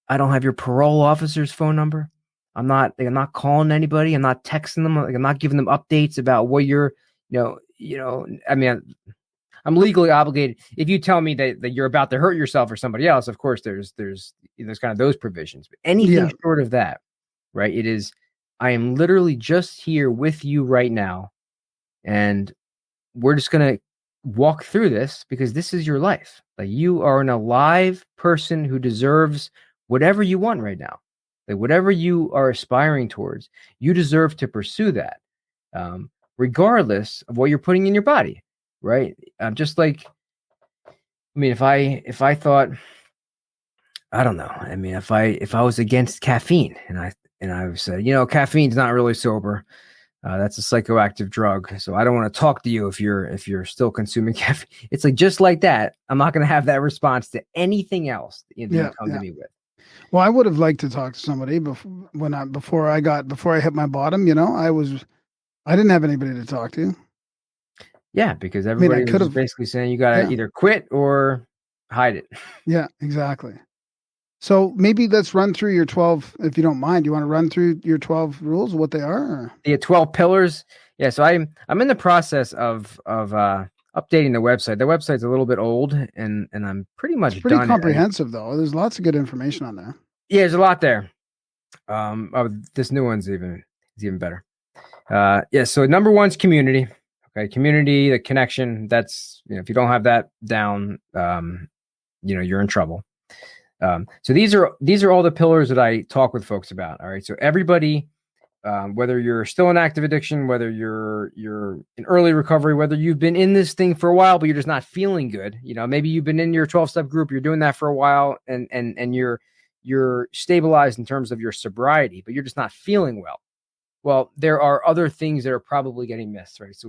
[SPEAKER 7] I don't have your parole officer's phone number. I'm not calling anybody. I'm not texting them. I'm not giving them updates about what you're, I mean, I'm legally obligated. If you tell me that you're about to hurt yourself or somebody else, of course, there's kind of those provisions. But anything short of that, right? It is, I am literally just here with you right now, and we're just gonna walk through this because this is your life. Like, you are an alive person who deserves whatever you want right now. Like, whatever you are aspiring towards, you deserve to pursue that, regardless of what you're putting in your body, right? Just like, I mean, if I thought, I don't know, I mean, if I was against caffeine and I said, caffeine's not really sober, that's a psychoactive drug, so I don't want to talk to you if you're still consuming caffeine. It's like, just like that, I'm not going to have that response to anything else that you come to me with.
[SPEAKER 2] Well, I would have liked to talk to somebody before I hit my bottom. I didn't have anybody to talk to. Yeah,
[SPEAKER 7] because everybody was basically saying you got to either quit or hide it.
[SPEAKER 2] Yeah, exactly. So maybe let's run through your 12, if you don't mind. You want to run through your 12 rules, what they are? Or?
[SPEAKER 7] Yeah, 12 pillars. Yeah, so I'm in the process of updating the website. The website's a little bit old, and I'm pretty much
[SPEAKER 2] pretty
[SPEAKER 7] done.
[SPEAKER 2] Comprehensive though. There's lots of good information on there.
[SPEAKER 7] Yeah, there's a lot there. This new one's even better. So number one's community. Okay, community, the connection. That's, if you don't have that down, you're in trouble. So these are all the pillars that I talk with folks about. All right, so everybody, whether you're still in active addiction, whether you're in early recovery, whether you've been in this thing for a while but you're just not feeling good, maybe you've been in your 12-step group, you're doing that for a while, and you're stabilized in terms of your sobriety, but you're just not feeling well. Well, there are other things that are probably getting missed, right? So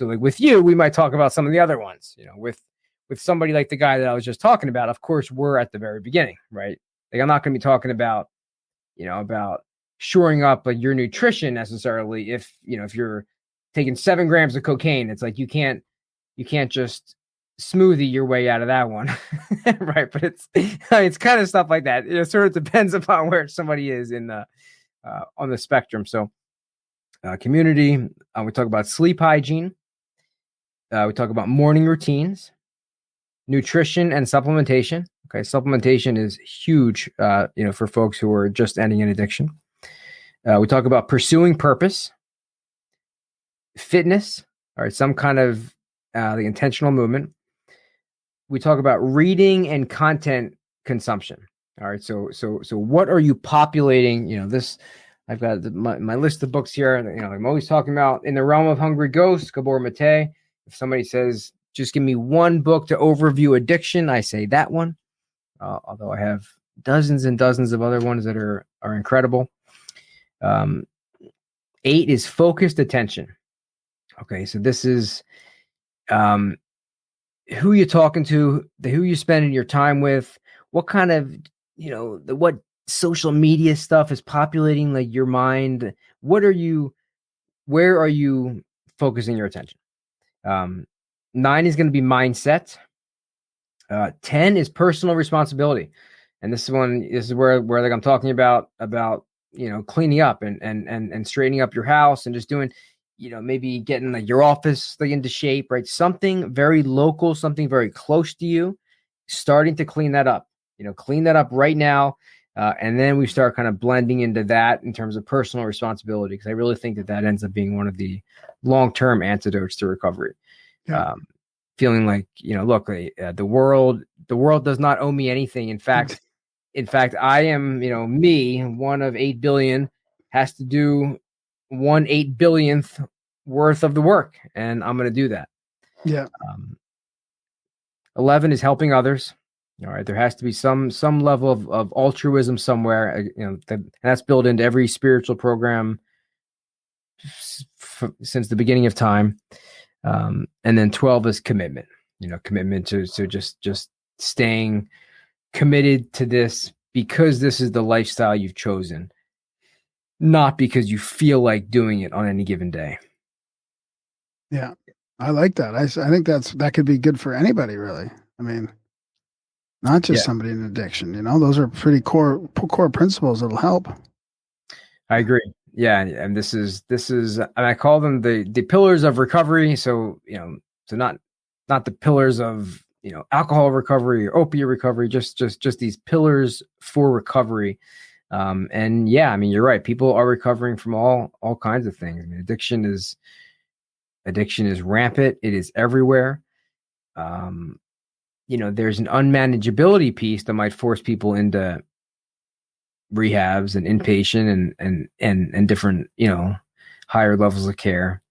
[SPEAKER 7] like with you, we might talk about some of the other ones. With somebody like the guy that I was just talking about, of course, we're at the very beginning, right? Like, I'm not going to be talking about, about shoring up your nutrition necessarily. If you're taking 7 grams of cocaine, it's like you can't just smoothie your way out of that one, right? But it's kind of stuff like that. It sort of depends upon where somebody is in the on the spectrum. So, community. We talk about sleep hygiene. We talk about morning routines. Nutrition and supplementation. Okay, supplementation is huge, for folks who are just ending an addiction. We talk about pursuing purpose, fitness, all right, some kind of the intentional movement. We talk about reading and content consumption. All right, so what are you populating? I've got my list of books here. You know, I'm always talking about In the Realm of Hungry Ghosts, Gabor Mate. If somebody says, just give me one book to overview addiction, I say that one. Although I have dozens and dozens of other ones that are incredible. 8 is focused attention. Okay, so this is who you're talking to, who you're spending your time with, what kind of, what social media stuff is populating like your mind. Where are you focusing your attention? 9 is going to be mindset. 10 is personal responsibility. And this is where like I'm talking about, cleaning up and straightening up your house and just doing, maybe getting like your office like into shape, right? Something very local, something very close to you, starting to clean that up, clean that up right now. And then we start kind of blending into that in terms of personal responsibility, because I really think that ends up being one of the long-term antidotes to recovery. Yeah. Feeling like, look, the world does not owe me anything. In fact, I am, me, one of 8 billion, has to do 1/8 billionth worth of the work, and I'm going to do that. Yeah. 11 is helping others. All right, there has to be some level of altruism somewhere. That's built into every spiritual program since the beginning of time. And then 12 is commitment. Commitment to just staying committed to this because this is the lifestyle you've chosen, not because you feel like doing it on any given day.
[SPEAKER 2] Yeah, I like that. I think that could be good for anybody, really. I mean, not just somebody in addiction. Those are pretty core principles that'll help. I
[SPEAKER 7] agree. Yeah, and this is, and I call them the pillars of recovery. So so not the pillars of alcohol recovery or opiate recovery, just these pillars for recovery. And yeah, I mean, you're right. People are recovering from all kinds of things. I mean, addiction is rampant. It is everywhere. There's an unmanageability piece that might force people into rehabs and inpatient and different, higher levels of care.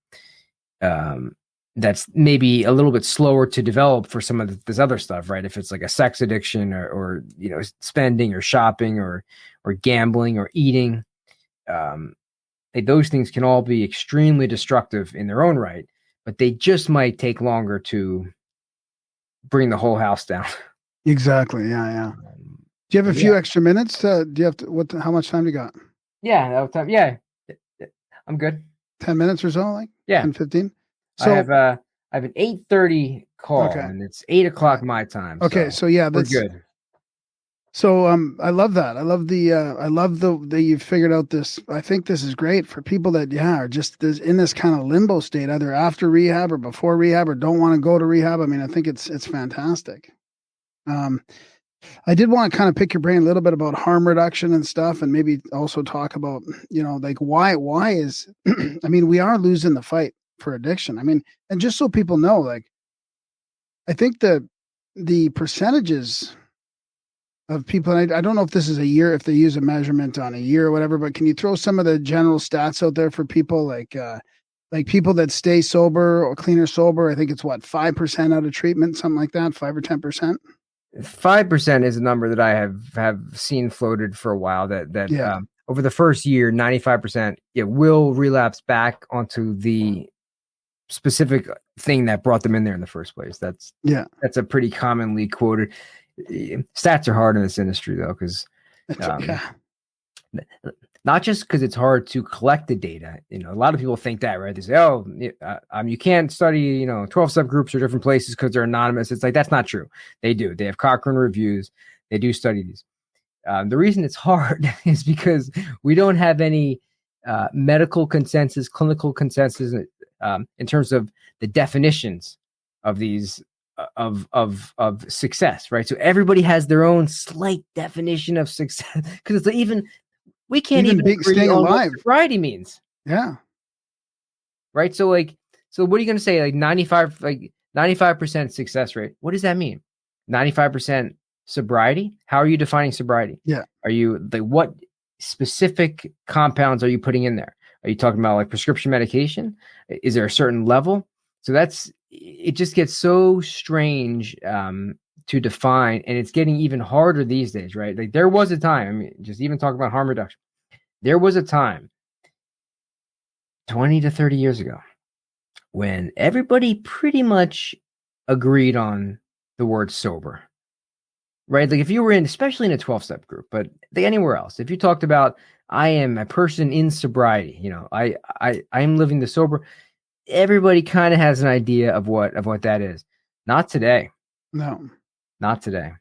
[SPEAKER 7] That's maybe a little bit slower to develop for some of this other stuff, right? If it's like a sex addiction or spending or shopping or gambling or eating, those things can all be extremely destructive in their own right, but they just might take longer to bring the whole house down.
[SPEAKER 2] Exactly. Yeah. Do you have a few extra minutes? Do you have to? How much time do you got?
[SPEAKER 7] Yeah, time. Yeah, I'm good.
[SPEAKER 2] 10 minutes or so, like 10, 15. So
[SPEAKER 7] I have an 8:30 call, and it's 8 o'clock my time.
[SPEAKER 2] Okay, so yeah, that's
[SPEAKER 7] good.
[SPEAKER 2] So I love that. I love that you've figured out this. I think this is great for people that are just in this kind of limbo state, either after rehab or before rehab, or don't want to go to rehab. I mean, I think it's fantastic. I did want to kind of pick your brain a little bit about harm reduction and stuff, and maybe also talk about like why is I mean, we are losing the fight for addiction. I mean, and just so people know, like, I think the percentages of people, and I don't know if this is a year, if they use a measurement on a year or whatever, but can you throw some of the general stats out there for people like people that stay sober or clean or sober? I think it's 5% out of treatment, something like that, 5 or 10%.
[SPEAKER 7] 5% is a number that I have seen floated for a while. That over the first year, 95% it will relapse back onto the specific thing that brought them in there in the first place. That's a pretty commonly quoted. Stats are hard in this industry though, because not just because it's hard to collect the data. A lot of people think that, right? They say, you can't study 12-step groups or different places because they're anonymous. It's like, that's not true. They do. They have Cochrane reviews. They do study these. The reason it's hard is because we don't have any medical consensus, clinical consensus in terms of the definitions of these of success, right? So everybody has their own slight definition of success, because it's even we can't even agree on what sobriety means.
[SPEAKER 2] Yeah.
[SPEAKER 7] Right. So what are you going to say? Like 95% success rate. What does that mean? 95% sobriety? How are you defining sobriety?
[SPEAKER 2] Yeah.
[SPEAKER 7] Are you like, what specific compounds are you putting in there? Are you talking about like prescription medication? Is there a certain level? So it just gets so strange to define, and it's getting even harder these days, right? Like there was a time, I mean, just even talking about harm reduction, there was a time 20 to 30 years ago when everybody pretty much agreed on the word sober, right? Like if you were especially in a 12-step group, but anywhere else, if you talked about, I am a person in sobriety, you know, I am living the sober, everybody kind of has an idea of what that is. Not today.
[SPEAKER 2] No,
[SPEAKER 7] not today.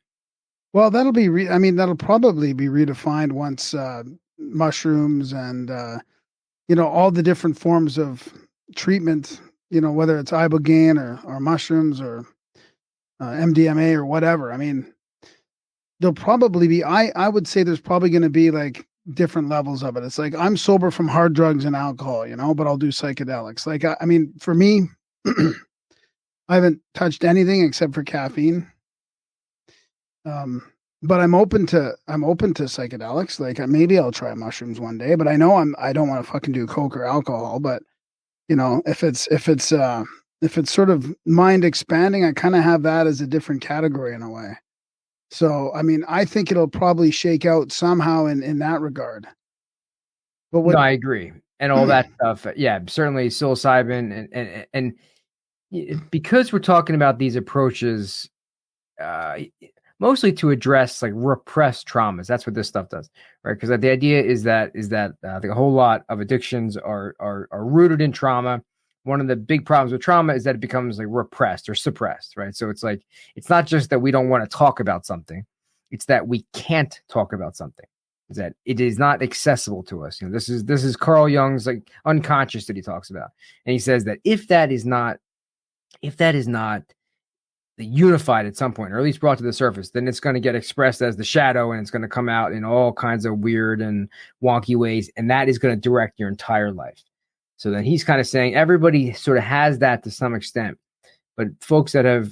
[SPEAKER 2] Well, that'll probably be redefined once mushrooms and all the different forms of treatment, whether it's ibogaine or mushrooms or MDMA or whatever. I mean, there'll probably be, I would say there's probably going to be like different levels of it. It's like, I'm sober from hard drugs and alcohol, but I'll do psychedelics. Like, I mean, for me, I haven't touched anything except for caffeine. But I'm open to psychedelics. Like maybe I'll try mushrooms one day, but I know I don't want to fucking do coke or alcohol. But if it's sort of mind expanding, I kind of have that as a different category in a way. So, I mean, I think it'll probably shake out somehow in that regard. But
[SPEAKER 7] no, I agree. And all that stuff. Yeah, certainly psilocybin and because we're talking about these approaches, mostly to address like repressed traumas. That's what this stuff does, right? Because the idea is that I think a whole lot of addictions are rooted in trauma. One of the big problems with trauma is that it becomes like repressed or suppressed, right? So it's like, it's not just that we don't want to talk about something. It's that we can't talk about something. Is that it is not accessible to us. This is Carl Jung's like unconscious that he talks about. And he says that if that is not unified at some point, or at least brought to the surface, then it's going to get expressed as the shadow, and it's going to come out in all kinds of weird and wonky ways. And that is going to direct your entire life. So then he's kind of saying everybody sort of has that to some extent, but folks that have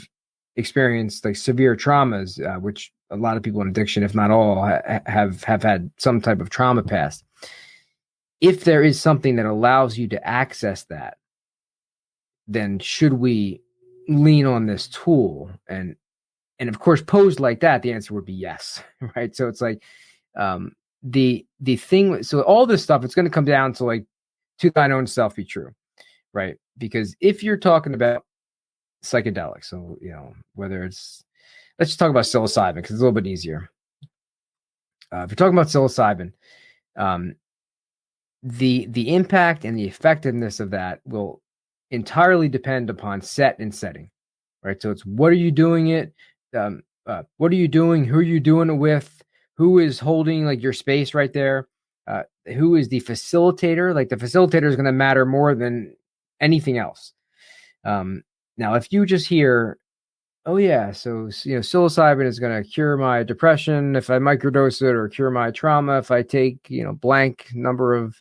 [SPEAKER 7] experienced like severe traumas, which a lot of people in addiction, if not all, have had some type of trauma past. If there is something that allows you to access that, then should we lean on this tool? And of course, posed like that, the answer would be yes, right? So it's like the thing. So all this stuff, it's going to come down to like, to thine own self be true, right? Because if you're talking about psychedelics, so whether it's, let's just talk about psilocybin because it's a little bit easier. If you're talking about psilocybin, the impact and the effectiveness of that will entirely depend upon set and setting, right? So it's, what are you doing it? What are you doing? Who are you doing it with? Who is holding like your space right there? Who is the facilitator? Like the facilitator is going to matter more than anything else. Now, if you just hear, oh yeah, so psilocybin is going to cure my depression if I microdose it, or cure my trauma if I take blank number of,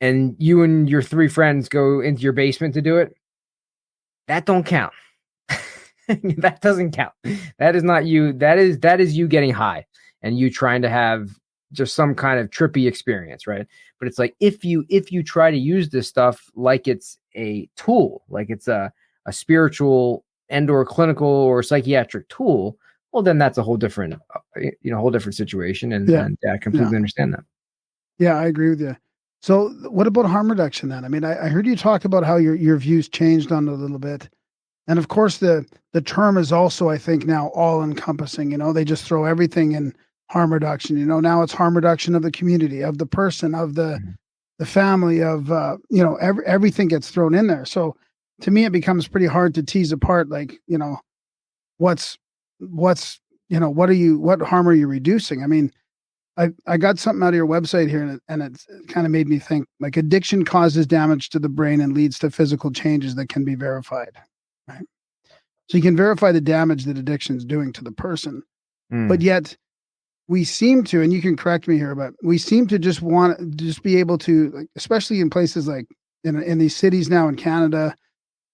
[SPEAKER 7] and you and your 3 friends go into your basement to do it, that don't count. That doesn't count. That is not you. That is you getting high and you trying to have just some kind of trippy experience, right? But it's like, if you try to use this stuff like it's a tool, like it's a spiritual and or clinical or psychiatric tool, well, then that's a whole different, whole different situation. And I completely understand that.
[SPEAKER 2] Yeah, I agree with you. So what about harm reduction then? I mean, I heard you talk about how your views changed on it a little bit. And of course the term is also, I think, now all encompassing, they just throw everything in harm reduction. Now it's harm reduction of the community, of the person, of the family, of, everything gets thrown in there. So to me, it becomes pretty hard to tease apart, like, what harm are you reducing? I mean, I got something out of your website here, and it kind of made me think, like, addiction causes damage to the brain and leads to physical changes that can be verified, right? So you can verify the damage that addiction is doing to the person, but yet we seem to, and you can correct me here, but we seem to just be able to, like, especially in places like in these cities now in Canada,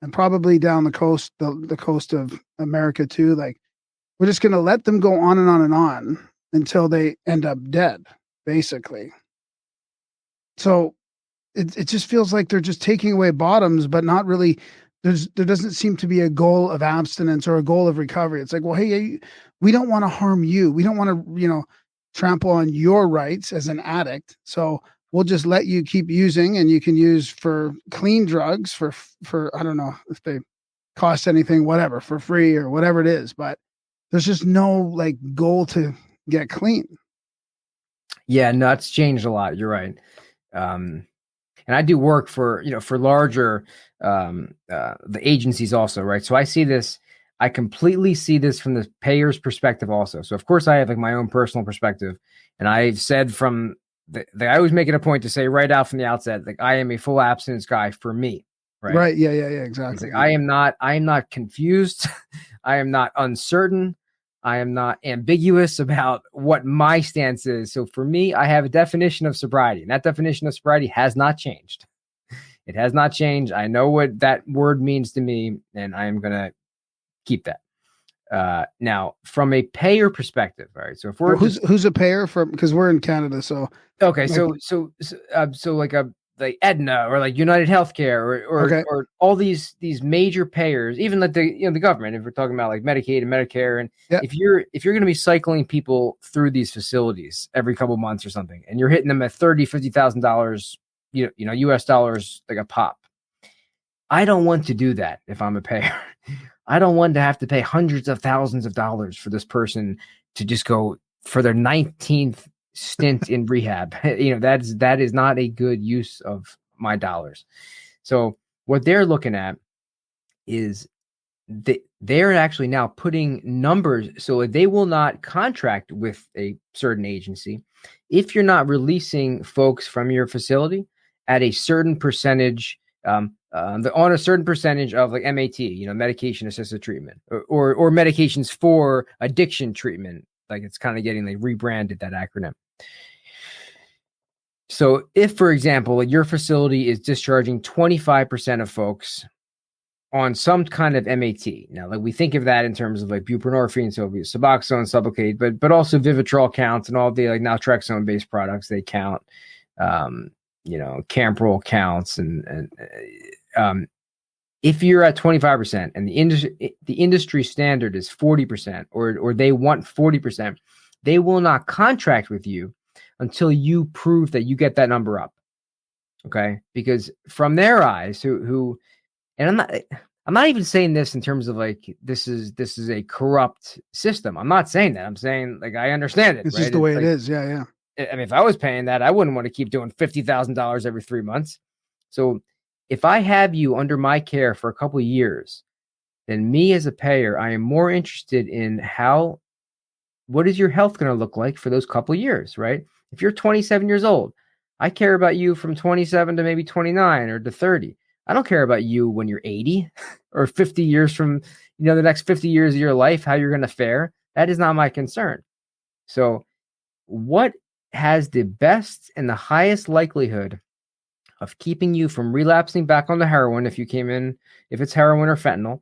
[SPEAKER 2] and probably down the coast, the coast of America too. Like, we're just going to let them go on and on and on until they end up dead. basically. So it just feels like they're just taking away bottoms, but not really. There doesn't seem to be a goal of abstinence or a goal of recovery. It's like, well, hey, we don't want to harm you. We don't want to, trample on your rights as an addict. So we'll just let you keep using, and you can use for clean drugs for I don't know if they cost anything, whatever, for free or whatever it is. But there's just no like goal to get clean.
[SPEAKER 7] Yeah, no, it's changed a lot. You're right. And I do work for larger the agencies also, right? So I see this, I completely see this from the payer's perspective also. So of course I have like my own personal perspective, and I've said from I always make it a point to say right out from the outset, like I am a full abstinence guy for me, right?
[SPEAKER 2] Right. Yeah. Exactly.
[SPEAKER 7] Like, I am not confused. I am not uncertain. I am not ambiguous about what my stance is. So for me, I have a definition of sobriety, and that definition of sobriety has not changed. It has not changed. I know what that word means to me, and I am going to keep that. Now, from a payer perspective, all right. So if we're
[SPEAKER 2] who's a payer from, because we're in Canada, so
[SPEAKER 7] okay. So like Aetna or like United Healthcare or all these major payers, even like the government, if we're talking about like Medicaid and Medicare, and if you're going to be cycling people through these facilities every couple months or something, and you're hitting them at $50,000, US dollars, like a pop, I don't want to do that. If I'm a payer, I don't want to have to pay hundreds of thousands of dollars for this person to just go for their 19th stint in rehab. That is not a good use of my dollars. So what they're looking at is they're actually now putting numbers, so they will not contract with a certain agency if you're not releasing folks from your facility at a certain percentage, on a certain percentage of like MAT, medication assisted treatment, or medications for addiction treatment. Like it's kind of getting like rebranded, that acronym. So if, for example, like your facility is discharging 25% of folks on some kind of MAT. Now, like we think of that in terms of like buprenorphine, so Suboxone, Sublocade, but also Vivitrol counts, and all the like naltrexone based products, they count. Camprol counts, and if you're at 25% and the industry standard is 40%, or they want 40%, they will not contract with you until you prove that you get that number up. Okay? Because from their eyes, and I'm not even saying this in terms of like this is a corrupt system. I'm not saying that. I'm saying like I understand it.
[SPEAKER 2] It's
[SPEAKER 7] right?
[SPEAKER 2] just the way
[SPEAKER 7] it
[SPEAKER 2] is. Yeah.
[SPEAKER 7] I mean, if I was paying that, I wouldn't want to keep doing $50,000 every 3 months. So if I have you under my care for a couple of years, then me as a payer, I am more interested in what is your health going to look like for those couple of years, right? If you're 27 years old, I care about you from 27 to maybe 29 or to 30. I don't care about you when you're 80 or 50 years from, the next 50 years of your life, how you're going to fare. That is not my concern. So what has the best and the highest likelihood of keeping you from relapsing back on the heroin, if it's heroin or fentanyl,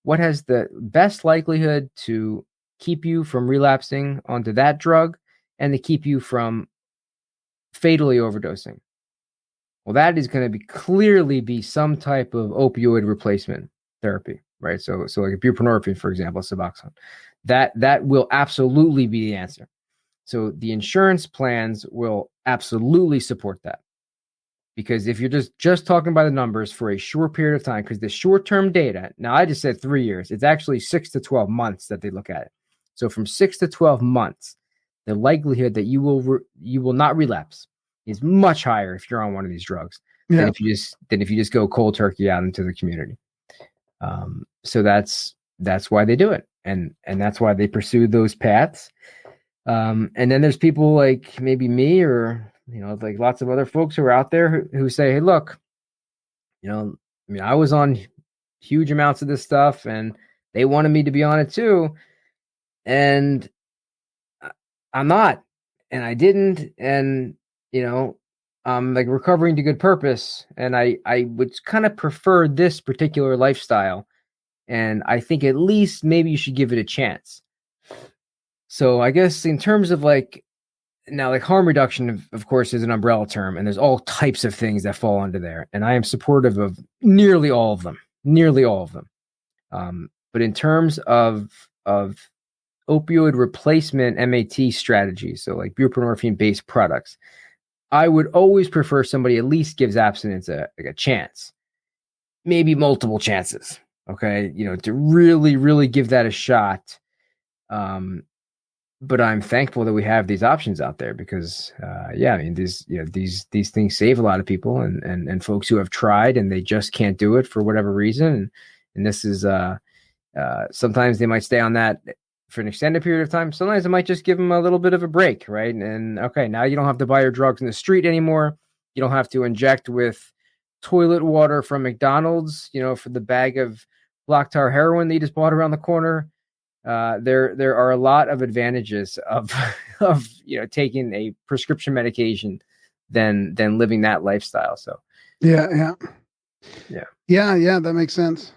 [SPEAKER 7] what has the best likelihood to keep you from relapsing onto that drug and to keep you from fatally overdosing? Well, that is going to clearly be some type of opioid replacement therapy, right? So like buprenorphine, for example, Suboxone, that will absolutely be the answer. So the insurance plans will absolutely support that. Because if you're just talking by the numbers for a short period of time, because the short-term data, now I just said 3 years, it's actually 6 to 12 months that they look at it. So from 6 to 12 months, the likelihood that you will not relapse is much higher if you're on one of these drugs than if you just go cold turkey out into the community. So that's why they do it, and that's why they pursue those paths. And then there's people like maybe me or like lots of other folks who are out there who say, hey, look, I was on huge amounts of this stuff and they wanted me to be on it too. And I'm not, and I didn't. And, I'm like recovering to good purpose. And I would kind of prefer this particular lifestyle. And I think at least maybe you should give it a chance. So I guess in terms of like now, like harm reduction, of course, is an umbrella term, and there's all types of things that fall under there. And I am supportive of nearly all of them. But in terms of opioid replacement MAT strategies, so like buprenorphine-based products, I would always prefer somebody at least gives abstinence a chance, maybe multiple chances. Okay, to really, really give that a shot. But I'm thankful that we have these options out there because, these things save a lot of people and folks who have tried and they just can't do it for whatever reason. And this is sometimes they might stay on that for an extended period of time. Sometimes it might just give them a little bit of a break, right? And okay, now you don't have to buy your drugs in the street anymore. You don't have to inject with toilet water from McDonald's, for the bag of black tar heroin that you just bought around the corner. There are a lot of advantages of taking a prescription medication than living that lifestyle. So
[SPEAKER 2] yeah, that makes sense.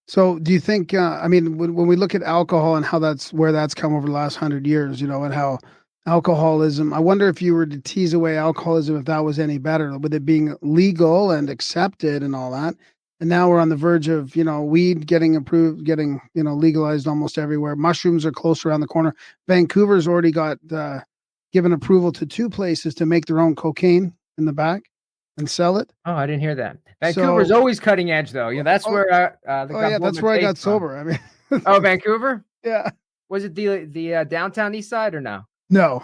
[SPEAKER 2] So do you think, when we look at alcohol and how where that's come over the last 100 years, and how alcoholism, I wonder if you were to tease away alcoholism, if that was any better, with it being legal and accepted and all that. And now we're on the verge of, weed getting approved, getting, legalized almost everywhere. Mushrooms are close around the corner. Vancouver's already got given approval to 2 places to make their own cocaine in the back and sell it.
[SPEAKER 7] Oh, I didn't hear that. Vancouver's always cutting edge, though. That's where
[SPEAKER 2] that's where I got sober.
[SPEAKER 7] Oh, Vancouver?
[SPEAKER 2] Yeah.
[SPEAKER 7] Was it the downtown east side or no?
[SPEAKER 2] No.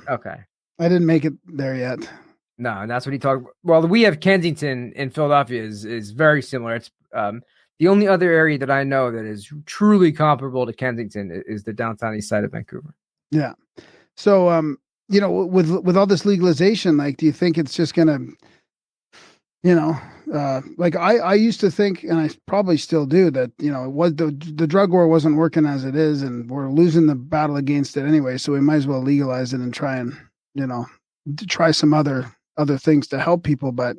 [SPEAKER 7] Okay.
[SPEAKER 2] I didn't make it there yet.
[SPEAKER 7] No, and that's what he talked about. Well, we have Kensington in Philadelphia is very similar. It's the only other area that I know that is truly comparable to Kensington is the downtown east side of Vancouver.
[SPEAKER 2] Yeah. So, with all this legalization, like, do you think it's just going to, like I used to think, and I probably still do, that, the drug war wasn't working as it is, and we're losing the battle against it anyway. So we might as well legalize it and try and, try some other things to help people. But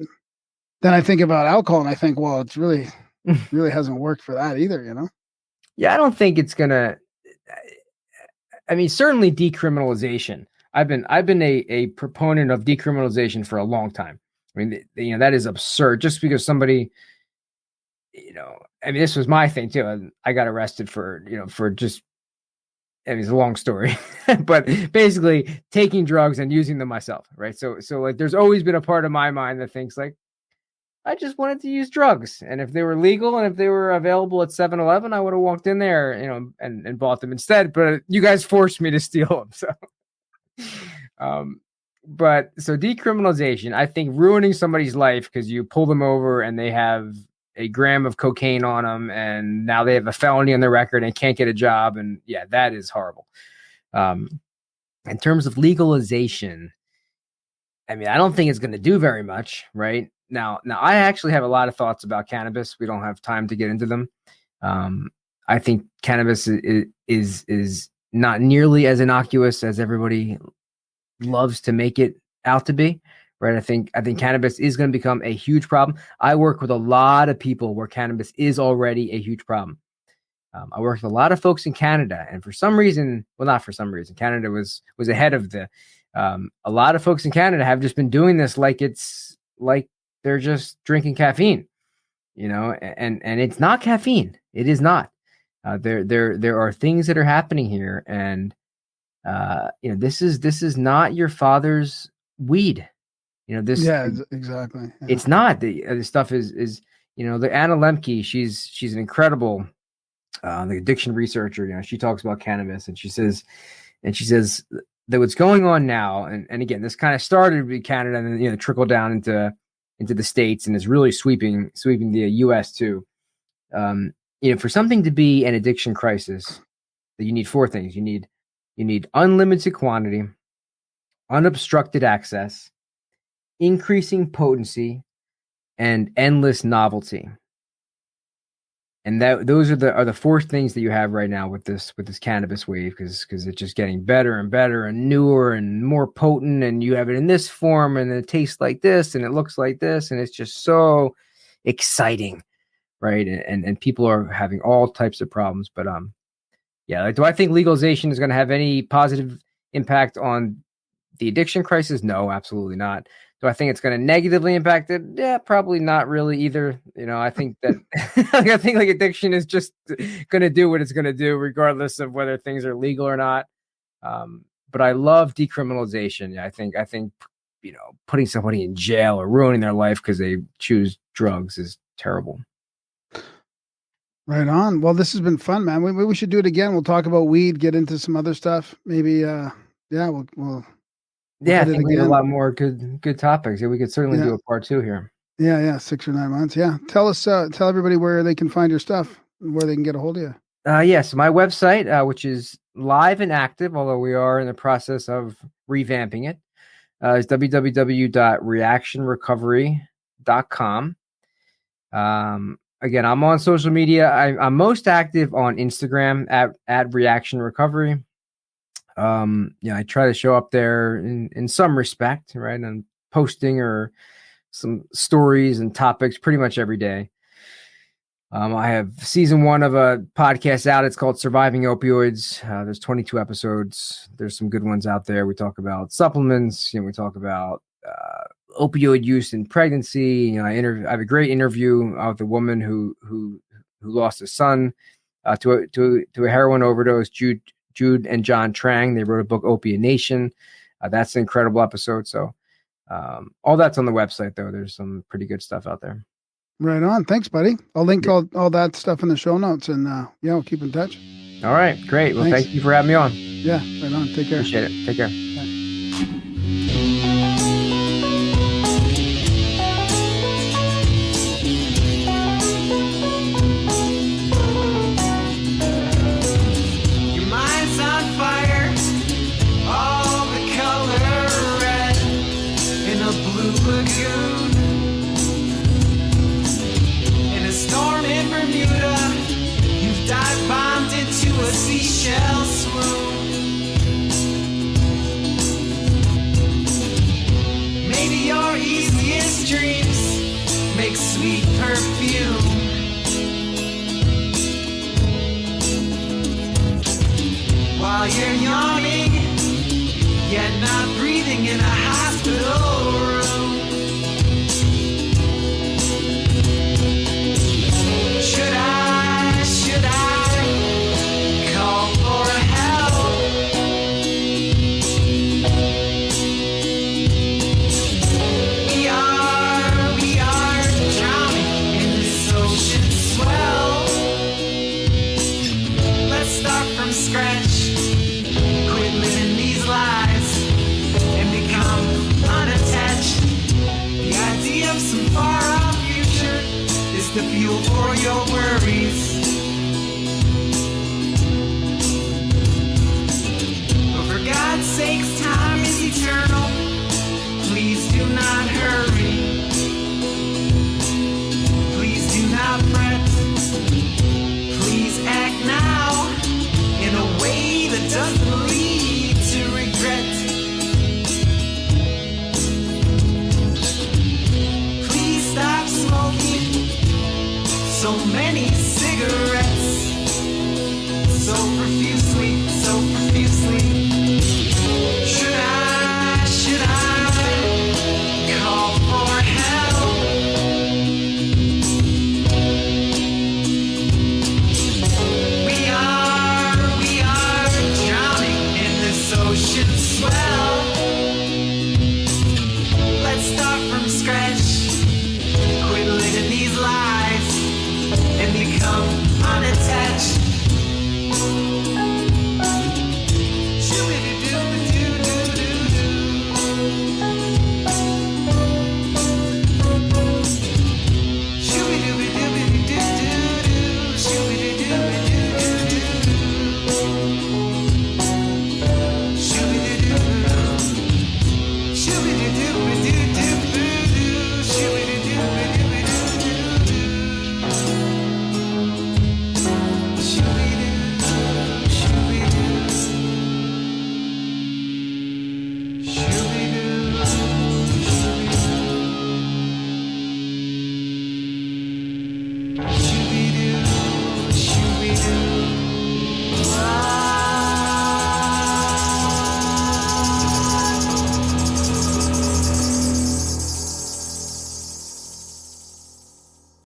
[SPEAKER 2] then I think about alcohol and I think, well, it's really hasn't worked for that either,
[SPEAKER 7] Yeah, I don't think it's gonna. Certainly decriminalization. I've been a proponent of decriminalization for a long time. That is absurd. Just because somebody, this was my thing too. I got arrested for just. It's a long story, but basically taking drugs and using them myself, right? So like, there's always been a part of my mind that thinks like, I just wanted to use drugs, and if they were legal and if they were available at 7-Eleven, I would have walked in there, and bought them instead. But you guys forced me to steal them, so. But so decriminalization, I think ruining somebody's life because you pull them over and they have a gram of cocaine on them, and now they have a felony on their record and can't get a job. And yeah, that is horrible. In terms of legalization, I don't think it's going to do very much right now. I actually have a lot of thoughts about cannabis. We don't have time to get into them. I think cannabis is not nearly as innocuous as everybody loves to make it out to be. Right. I think cannabis is going to become a huge problem. I work with a lot of people where cannabis is already a huge problem. I work with a lot of folks in Canada, and for some reason, well, not for some reason, Canada was ahead of a lot of folks in Canada have just been doing this like it's like they're just drinking caffeine, and it's not caffeine. It is not. There are things that are happening here, and this is not your father's weed.
[SPEAKER 2] Exactly. Yeah.
[SPEAKER 7] It's not. The stuff is the Anna Lemke, she's an incredible the addiction researcher. She talks about cannabis, and she says that what's going on now, and again, this kind of started with Canada and then trickled down into the States and is really sweeping the US too. For something to be an addiction crisis, you need 4 things. You need unlimited quantity, unobstructed access, increasing potency, and endless novelty. And those are the 4 things that you have right now with this cannabis wave, because it's just getting better and better and newer and more potent, and you have it in this form and it tastes like this and it looks like this, and it's just so exciting, right? And people are having all types of problems. But do I think legalization is going to have any positive impact on the addiction crisis? No, absolutely not. Do I think it's going to negatively impact it? Yeah, probably not really either. You know, I think that I think like addiction is just going to do what it's going to do, regardless of whether things are legal or not. But I love decriminalization. Yeah, I think you know, putting somebody in jail or ruining their life because they choose drugs is terrible.
[SPEAKER 2] Right on. Well, this has been fun, man. We should do it again. We'll talk about weed, get into some other stuff. Maybe, we'll
[SPEAKER 7] yeah, I think we have a lot more good topics. Yeah, we could certainly do a part 2 here.
[SPEAKER 2] Yeah, 6 or 9 months. Yeah. Tell everybody where they can find your stuff and where they can get a hold of you.
[SPEAKER 7] Yes, my website, which is live and active, although we are in the process of revamping it, is www.reactionrecovery.com. Again, I'm on social media. I'm most active on Instagram at Reaction Recovery. I try to show up there in some respect, right? And posting or some stories and topics pretty much every day. I have season 1 of a podcast out. It's called Surviving Opioids. There's 22 episodes. There's some good ones out there. We talk about supplements. We talk about opioid use in pregnancy. I have a great interview with a woman who lost a son to a heroin overdose. Jude and John Trang. They wrote a book, Opiate Nation. That's an incredible episode. So all that's on the website, though. There's some pretty good stuff out there.
[SPEAKER 2] Right on. Thanks, buddy. I'll link all that stuff in the show notes, and we'll keep in touch.
[SPEAKER 7] All right, great. Well, thank you for having me on.
[SPEAKER 2] Yeah, right on. Take care.
[SPEAKER 7] Appreciate it. Take care.
[SPEAKER 2] Bye.
[SPEAKER 1] Your mind's on fire, all the color red in a blue lagoon. In a storm in Bermuda, you've dive bombed into a seashell swoon. Maybe your easiest dreams make sweet perfume. While you're yawning, yet not breathing in a hospital room. Should I call for help? We are drowning in this ocean swell. Let's start from scratch. Quit living these lies and become unattached. The idea of some far-off future is the fuel for your worries. But for God's sakes, time is eternal. Please do not hurry. Please do not fret. Please act now in a way that doesn't lead to regret. Please stop smoking so many cigarettes.